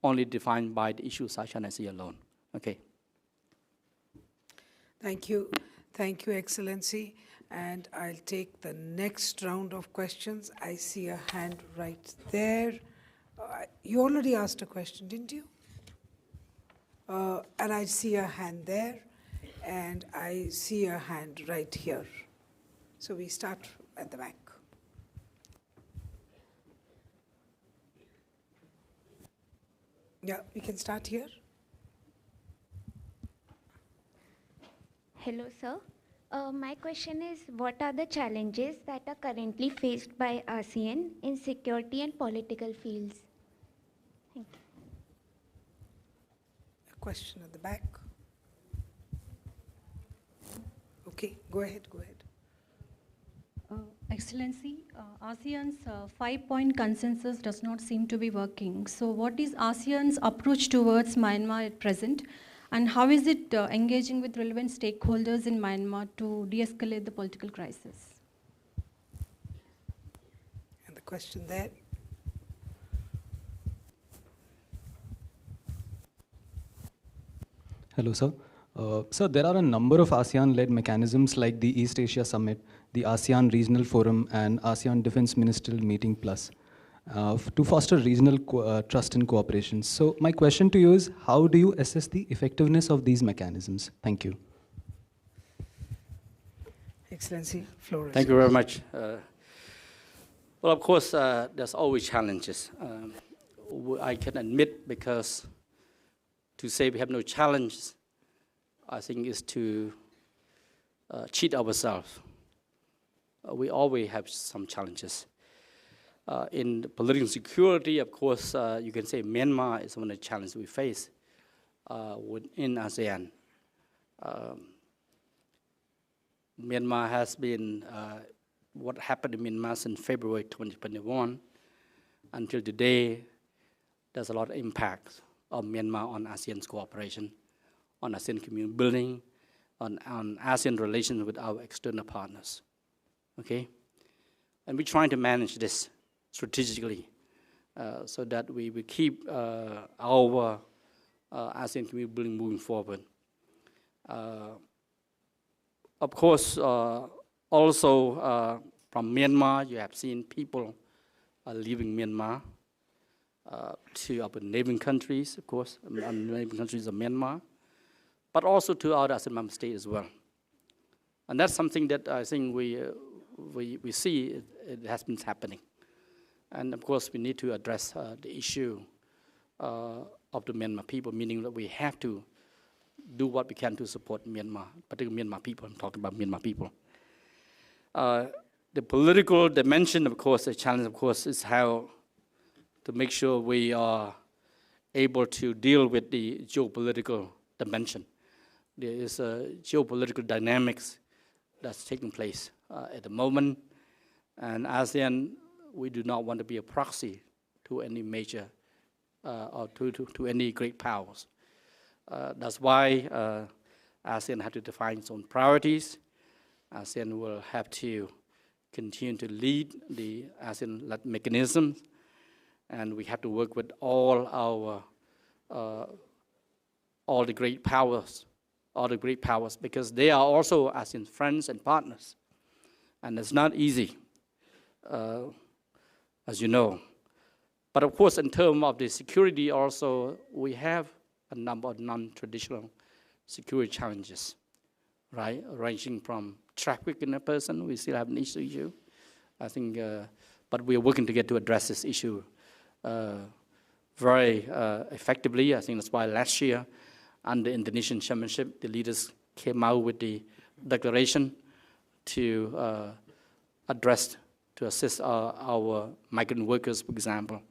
[SPEAKER 3] only defined by the issue of South China Sea alone. Okay.
[SPEAKER 2] Thank you. Thank you, Excellency. And I'll take the next round of questions. I see a hand right there. You already asked a question, didn't you? And I see a hand there, and I see a hand right here. So we start at the back. Yeah, we can start here.
[SPEAKER 7] Hello, sir. My question is, what are the challenges that are currently faced by ASEAN in security and political fields? Thank you.
[SPEAKER 2] A question at the back. Okay, go ahead, go ahead.
[SPEAKER 8] Excellency, ASEAN's 5-point consensus does not seem to be working. So what is ASEAN's approach towards Myanmar at present? And how is it engaging with relevant stakeholders in Myanmar to de-escalate the political crisis?
[SPEAKER 2] And the question there.
[SPEAKER 9] Hello, sir. Sir, there are a number of ASEAN-led mechanisms like the East Asia Summit, the ASEAN Regional Forum, and ASEAN Defense Ministerial Meeting Plus to foster regional trust and cooperation. So my question to you is, how do you assess the effectiveness of these mechanisms? Thank you.
[SPEAKER 2] Excellency, floor is
[SPEAKER 3] Thank you very much. Well, of course, there's always challenges. I can admit, because to say we have no challenges, I think is to cheat ourselves. We always have some challenges. In political security, of course, you can say Myanmar is one of the challenges we face. within ASEAN. Myanmar has been, what happened in Myanmar since February 2021 until today, there's a lot of impact of Myanmar on ASEAN's cooperation, on ASEAN community building, on ASEAN relations with our external partners, okay? And we're trying to manage this strategically so that we keep our ASEAN community building moving forward. Of course, also from Myanmar, you have seen people leaving Myanmar to other neighboring countries, of course, neighboring countries of Myanmar, but also to other ASEAN member states as well. And that's something that I think we see it has been happening. And of course, we need to address the issue of the Myanmar people, meaning that we have to do what we can to support Myanmar, particularly Myanmar people. I'm talking about Myanmar people. The political dimension, of course, the challenge, of course, is how to make sure we are able to deal with the geopolitical dimension. There is a geopolitical dynamics that's taking place at the moment, and ASEAN, we do not want to be a proxy to any major or to any great powers. That's why ASEAN had to define its own priorities. ASEAN will have to continue to lead the ASEAN-led mechanisms, and we have to work with all the great powers, because they are also ASEAN friends and partners, and it's not easy, as you know. But of course, in terms of the security also, we have a number of non-traditional security challenges, right? Ranging from trafficking a person, we still have an issue. I think, but we are working together to address this issue very effectively. I think that's why last year, under the Indonesian chairmanship, the leaders came out with the declaration to assist our migrant workers, for example,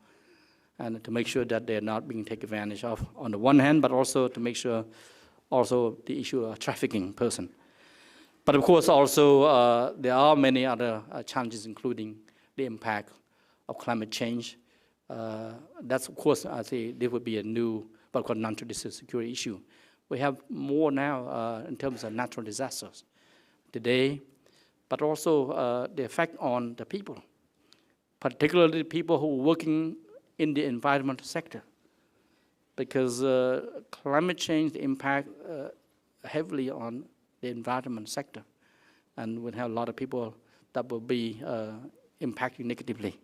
[SPEAKER 3] and to make sure that they're not being taken advantage of on the one hand, but also to make sure also the issue of trafficking person. But of course also there are many other challenges, including the impact of climate change. That's of course, I say, there would be a new, what called non-traditional security issue. We have more now in terms of natural disasters today, but also the effect on the people, particularly the people who are working in the environmental sector, because climate change impact heavily on the environment sector, and we'll have a lot of people that will be impacted negatively.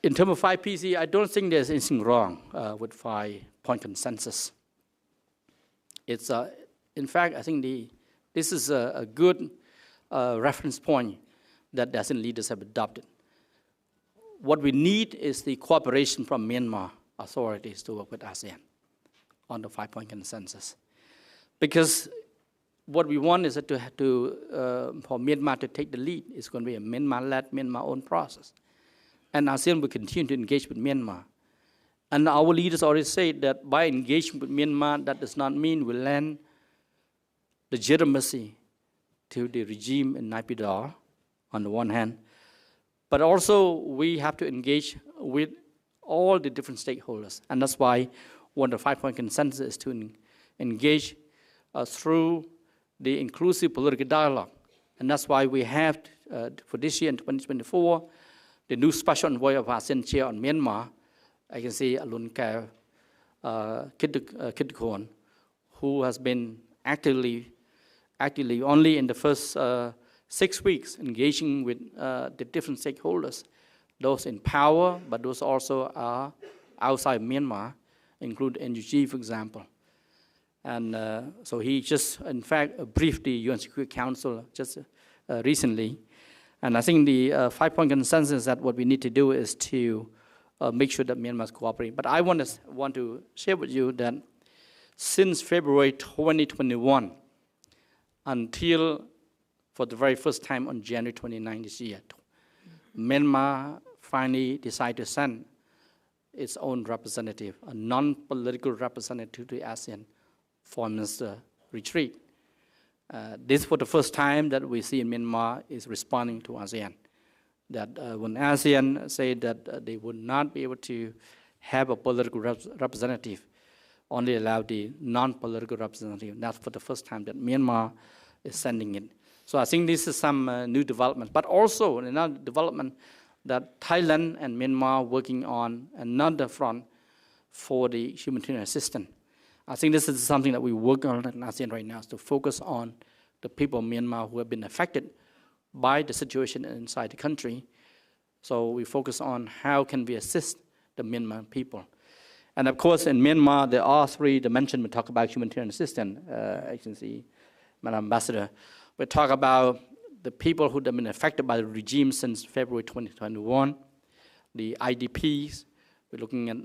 [SPEAKER 3] In terms of 5PC, I don't think there's anything wrong with 5-point consensus. It's, in fact, I think this is a good reference point that the ASEAN leaders have adopted. What we need is the cooperation from Myanmar authorities to work with ASEAN on the 5-point consensus. Because what we want is for Myanmar to take the lead. It's going to be a Myanmar-led, Myanmar-owned process. And ASEAN will continue to engage with Myanmar. And our leaders already said that by engaging with Myanmar, that does not mean we lend legitimacy to the regime in Naypyidaw, on the one hand, but also we have to engage with all the different stakeholders. And that's why one of the 5-point consensus is to engage through the inclusive political dialogue. And that's why we have, for this year in 2024, the new special envoy of ASEAN chair on Myanmar, I can see Alunka Kittikon, who has been actively only in the first 6 weeks engaging with the different stakeholders, those in power, but those also are outside Myanmar, include NUG, for example. And so he just, in fact, briefed the UN Security Council just recently. And I think the 5-point consensus is that what we need to do is to make sure that Myanmar is cooperating. But I want to share with you that since February 2021 until for the very first time on January 29 this year, Myanmar finally decided to send its own representative, a non-political representative to the ASEAN Foreign Minister retreat. This was the first time that we see in Myanmar is responding to ASEAN. That when ASEAN said that they would not be able to have a political representative, only allow the non-political representative. That's for the first time that Myanmar is sending it. So I think this is some new development, but also another development that Thailand and Myanmar are working on another front for the humanitarian assistance. I think this is something that we work on in ASEAN right now, is to focus on the people of Myanmar who have been affected by the situation inside the country. So we focus on how can we assist the Myanmar people. And of course, in Myanmar, there are three dimensions. We talk about humanitarian assistance, Excellency, Madam Ambassador. We talk about the people who have been affected by the regime since February 2021, the IDPs. We're looking at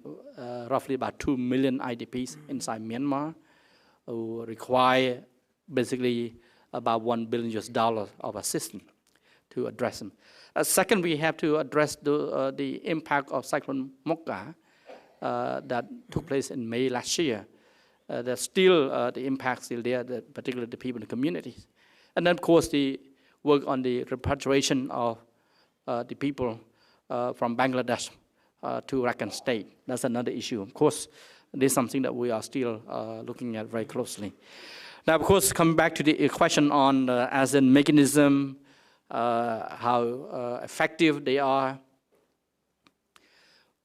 [SPEAKER 3] roughly about 2 million IDPs inside Myanmar who require basically about $1 billion of assistance to address them. Second, we have to address the impact of Cyclone Mokka that took place in May last year. There's still the impact still there, particularly the people in the communities. And then, of course, the work on the repatriation of the people from Bangladesh to Rakhine State. That's another issue. Of course, this is something that we are still looking at very closely. Now, of course, coming back to the question on ASEAN mechanism, how effective they are,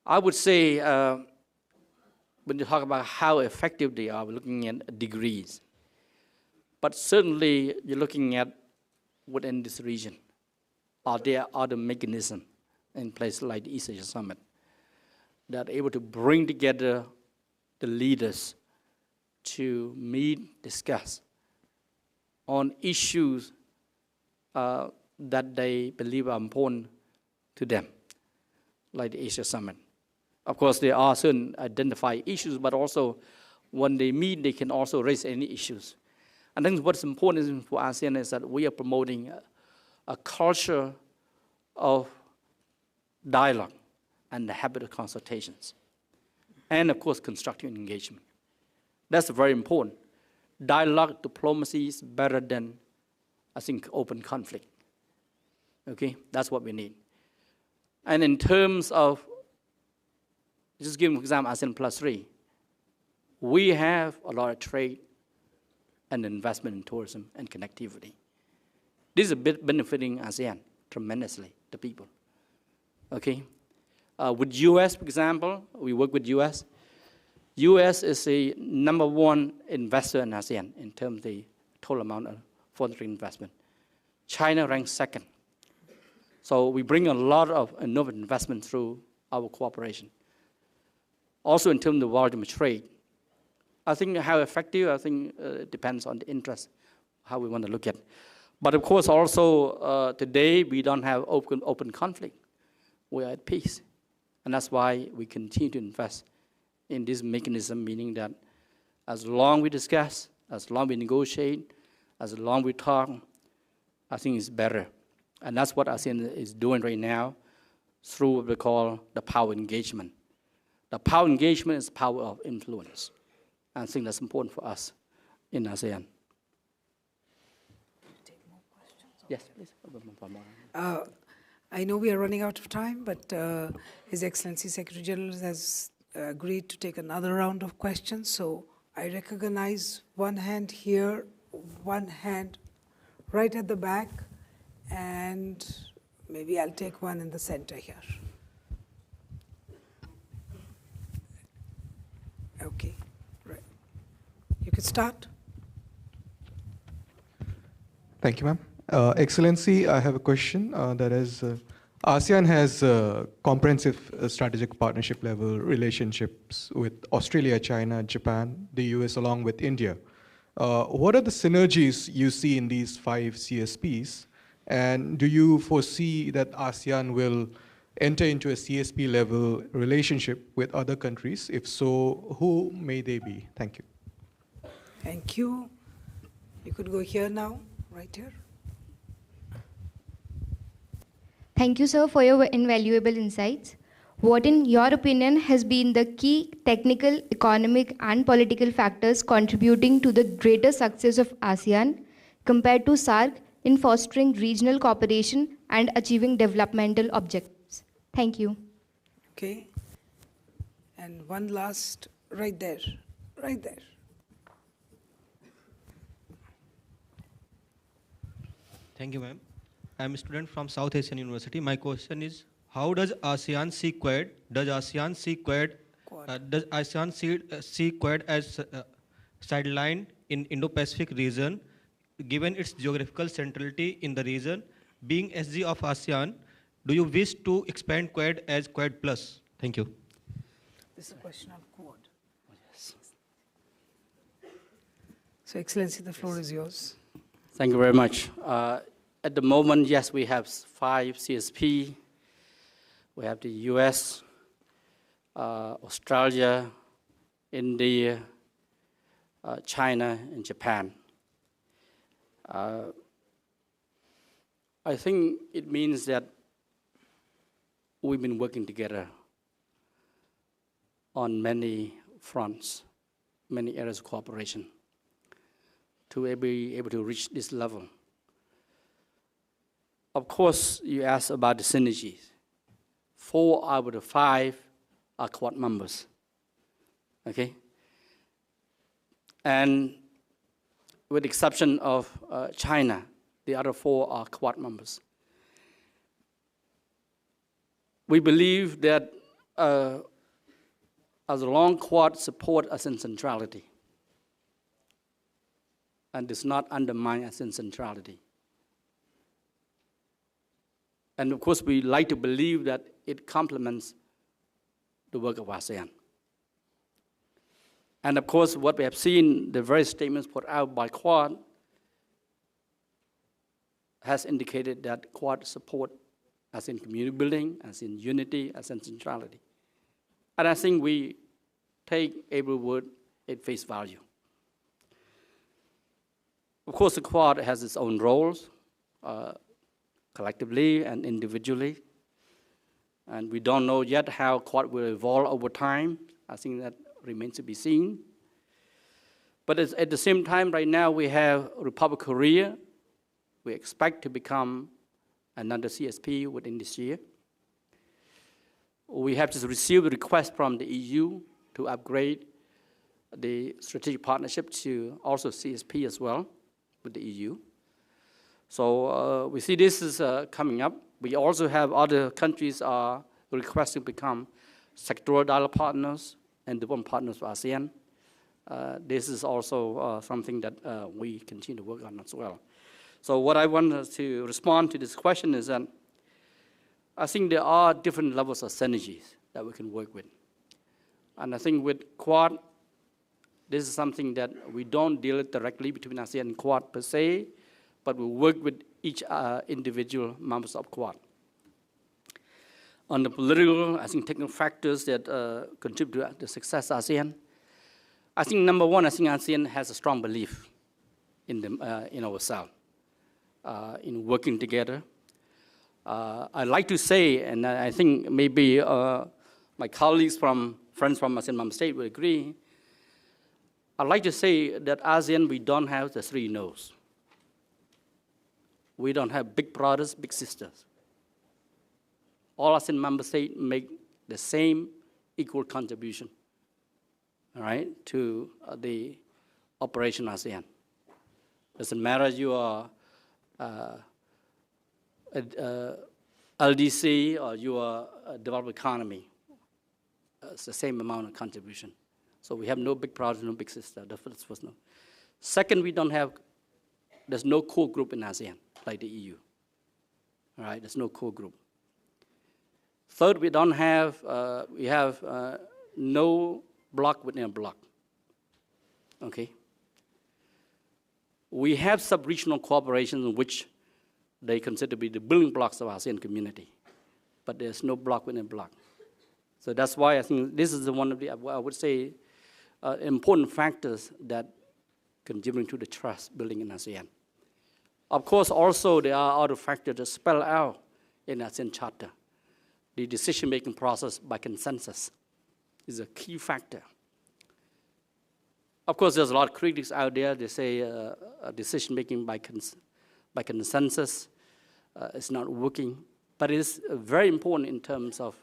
[SPEAKER 3] I would say when you talk about how effective they are, we're looking at degrees. But certainly, you're looking at within this region. Are there other mechanisms in place like the East Asia Summit that are able to bring together the leaders to meet, discuss on issues that they believe are important to them, like the Asia Summit. Of course, there are certain identified issues, but also when they meet, they can also raise any issues. I think what's important for ASEAN is that we are promoting a culture of dialogue and the habit of consultations. And of course, constructive engagement. That's very important. Dialogue, diplomacy is better than, I think, open conflict. Okay, that's what we need. And in terms of, just give an example, ASEAN +3, we have a lot of trade and investment in tourism and connectivity. This is benefiting ASEAN tremendously, the people. Okay? With US, for example, we work with US. US is the #1 investor in ASEAN in terms of the total amount of foreign investment. China ranks second. So we bring a lot of innovative investment through our cooperation. Also in terms of volume of trade, I think how effective, I think it depends on the interest, how we want to look at. But of course also today we don't have open conflict. We are at peace. And that's why we continue to invest in this mechanism, meaning that as long we discuss, as long we negotiate, as long we talk, I think it's better. And that's what ASEAN is doing right now through what we call the power engagement. The power engagement is power of influence. I think that's important for us in ASEAN.
[SPEAKER 2] Take more questions?
[SPEAKER 3] Yes, please.
[SPEAKER 2] I know we are running out of time, but His Excellency Secretary General has agreed to take another round of questions. So I recognize one hand here, one hand right at the back, and maybe I'll take one in the center here. Okay, right. You can start.
[SPEAKER 10] Thank you, ma'am. Excellency, I have a question that is, ASEAN has comprehensive strategic partnership level relationships with Australia, China, Japan, the US, along with India. What are the synergies you see in these 5 CSPs? And do you foresee that ASEAN will enter into a CSP level relationship with other countries? If so, who may they be? Thank you.
[SPEAKER 2] Thank you. You could go here now, right here.
[SPEAKER 11] Thank you, sir, for your invaluable insights. What, in your opinion, has been the key technical, economic, and political factors contributing to the greater success of ASEAN compared to SAARC in fostering regional cooperation and achieving developmental objectives? Thank you.
[SPEAKER 2] Okay. And one last, right there, right there.
[SPEAKER 12] Thank you, ma'am. I'm a student from South Asian University. My question is, how does ASEAN see Quad? Does ASEAN see Quad? See Quad as sideline in Indo-Pacific region, given its geographical centrality in the region? Being SG of ASEAN, do you wish to expand Quad as Quad Plus? Thank you.
[SPEAKER 2] This is a question on Quad. Yes. So, Excellency, the floor is yours.
[SPEAKER 3] Thank you very much. At the moment, yes, we have 5 CSP. We have the US, Australia, India, China, and Japan. I think it means that we've been working together on many fronts, many areas of cooperation to be able to reach this level. Of course, you asked about the synergies. 4 out of the 5 are Quad members, okay? And with the exception of China, the other 4 are Quad members. We believe that as long Quad support ASEAN centrality and does not undermine ASEAN centrality. And of course, we like to believe that it complements the work of ASEAN. And of course, what we have seen, the various statements put out by Quad has indicated that Quad support ASEAN community building, ASEAN unity, ASEAN centrality. And I think we take every word at face value. Of course, the Quad has its own roles, collectively and individually. And we don't know yet how Quad will evolve over time. I think that remains to be seen. But at the same time, right now, we have Republic of Korea. We expect to become another CSP within this year. We have just received a request from the EU to upgrade the strategic partnership to also CSP as well with the EU. So we see this is coming up. We also have other countries are requesting to become sectoral dialogue partners and development partners for ASEAN. This is also something that we continue to work on as well. So what I want to respond to this question is that I think there are different levels of synergies that we can work with. And I think with Quad, this is something that we don't deal directly between ASEAN and Quad per se, but we work with each individual members of Quad. On the political, I think technical factors that contribute to the success of ASEAN, I think number one, I think ASEAN has a strong belief in ourselves, in working together. I like to say, and I think maybe my colleagues friends from ASEAN member state will agree, I'd like to say that ASEAN, we don't have the 3 no's. We don't have big brothers, big sisters. All ASEAN member states make the same equal contribution, all right, to the operation ASEAN. Doesn't matter you are LDC or you are a developed economy. It's the same amount of contribution. So we have no big brothers, no big sister. That's first no. Second, there's no core group in ASEAN like the EU. All right, there's no core group. Third, we have no block within a block. Okay. We have sub-regional cooperation in which they consider to be the building blocks of ASEAN community, but there's no block within a block. So that's why I think this is one of the, I would say, important factors that contribute to the trust building in ASEAN. Of course, also there are other factors that spell out in ASEAN Charter. the decision-making process by consensus is a key factor. Of course, there's a lot of critics out there. They say decision-making by consensus is not working. But it is very important in terms of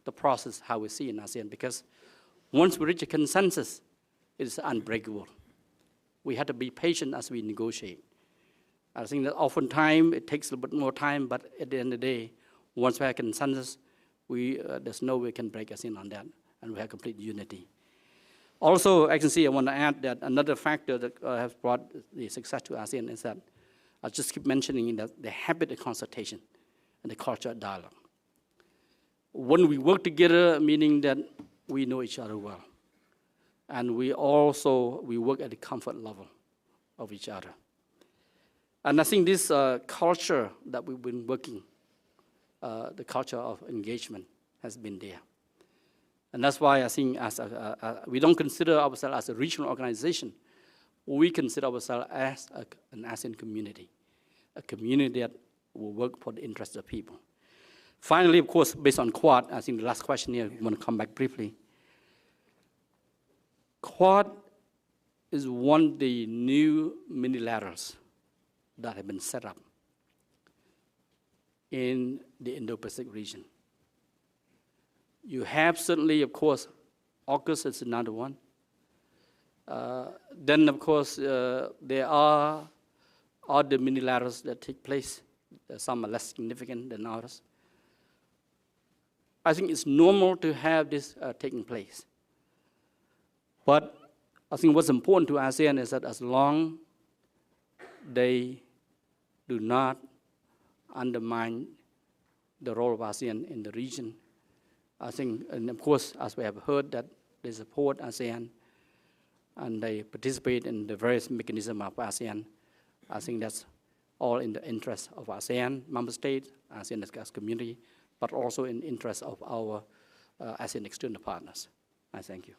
[SPEAKER 3] the process, how we see in ASEAN, because once we reach a consensus, it is unbreakable. We have to be patient as we negotiate. I think that oftentimes it takes a little bit more time, but at the end of the day, once we have consensus, there's no way we can break ASEAN on that, and we have complete unity. Also, I want to add that another factor that has brought the success to ASEAN is that I just keep mentioning that the habit of consultation and the culture of dialogue. When we work together, meaning that we know each other well, and we work at the comfort level of each other. And I think this culture that we've been working, the culture of engagement has been there. And that's why I think we don't consider ourselves as a regional organization. We consider ourselves as an ASEAN community, a community that will work for the interests of people. Finally, of course, based on Quad, I think the last question here, I want to come back briefly. Quad is one of the new minilaterals that have been set up in the Indo-Pacific region. You have certainly, of course, AUKUS is another one. Then, of course, there are other minilaterals that take place. Some are less significant than others. I think it's normal to have this taking place. But I think what's important to ASEAN is that as long they do not undermine the role of ASEAN in the region, I think, and of course, as we have heard, that they support ASEAN and they participate in the various mechanisms of ASEAN, I think that's all in the interest of ASEAN member states, ASEAN as community, but also in the interest of our ASEAN external partners. I thank you.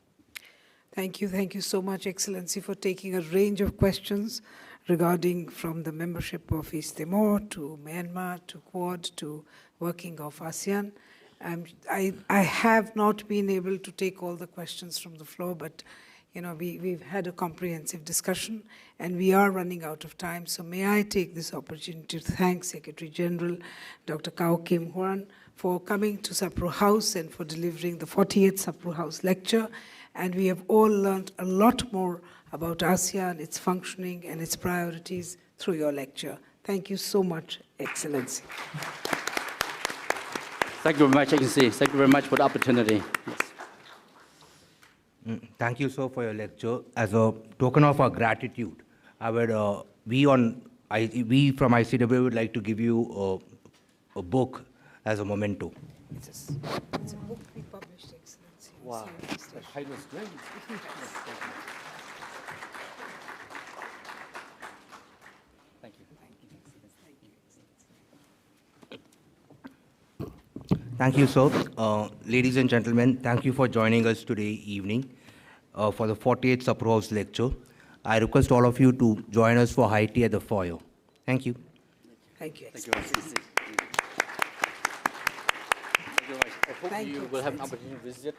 [SPEAKER 2] Thank you so much, Excellency, for taking a range of questions regarding from the membership of East Timor to Myanmar to Quad to working of ASEAN. I have not been able to take all the questions from the floor, but we've had a comprehensive discussion and we are running out of time. So may I take this opportunity to thank Secretary General Dr. Kau Kim Hourn for coming to Sapru House and for delivering the 48th Sapru House lecture. And we have all learned a lot more about ASEAN, its functioning and its priorities through your lecture. Thank you so much, Excellency.
[SPEAKER 3] Thank you very much, Excellency. Thank you very much for the opportunity. Yes.
[SPEAKER 1] Thank you, sir, for your lecture. As a token of our gratitude, we from ICW would like to give you a book as a memento.
[SPEAKER 2] It's a book we published, Excellency.
[SPEAKER 3] Wow, the title is great. Thank you.
[SPEAKER 1] Thank you, sir. Ladies and gentlemen, thank you for joining us today evening for the 48th Sapru House lecture. I request all of you to join us for high tea at the foyer. Thank you.
[SPEAKER 2] Thank you.
[SPEAKER 3] Thank you. I hope you will have an opportunity to visit.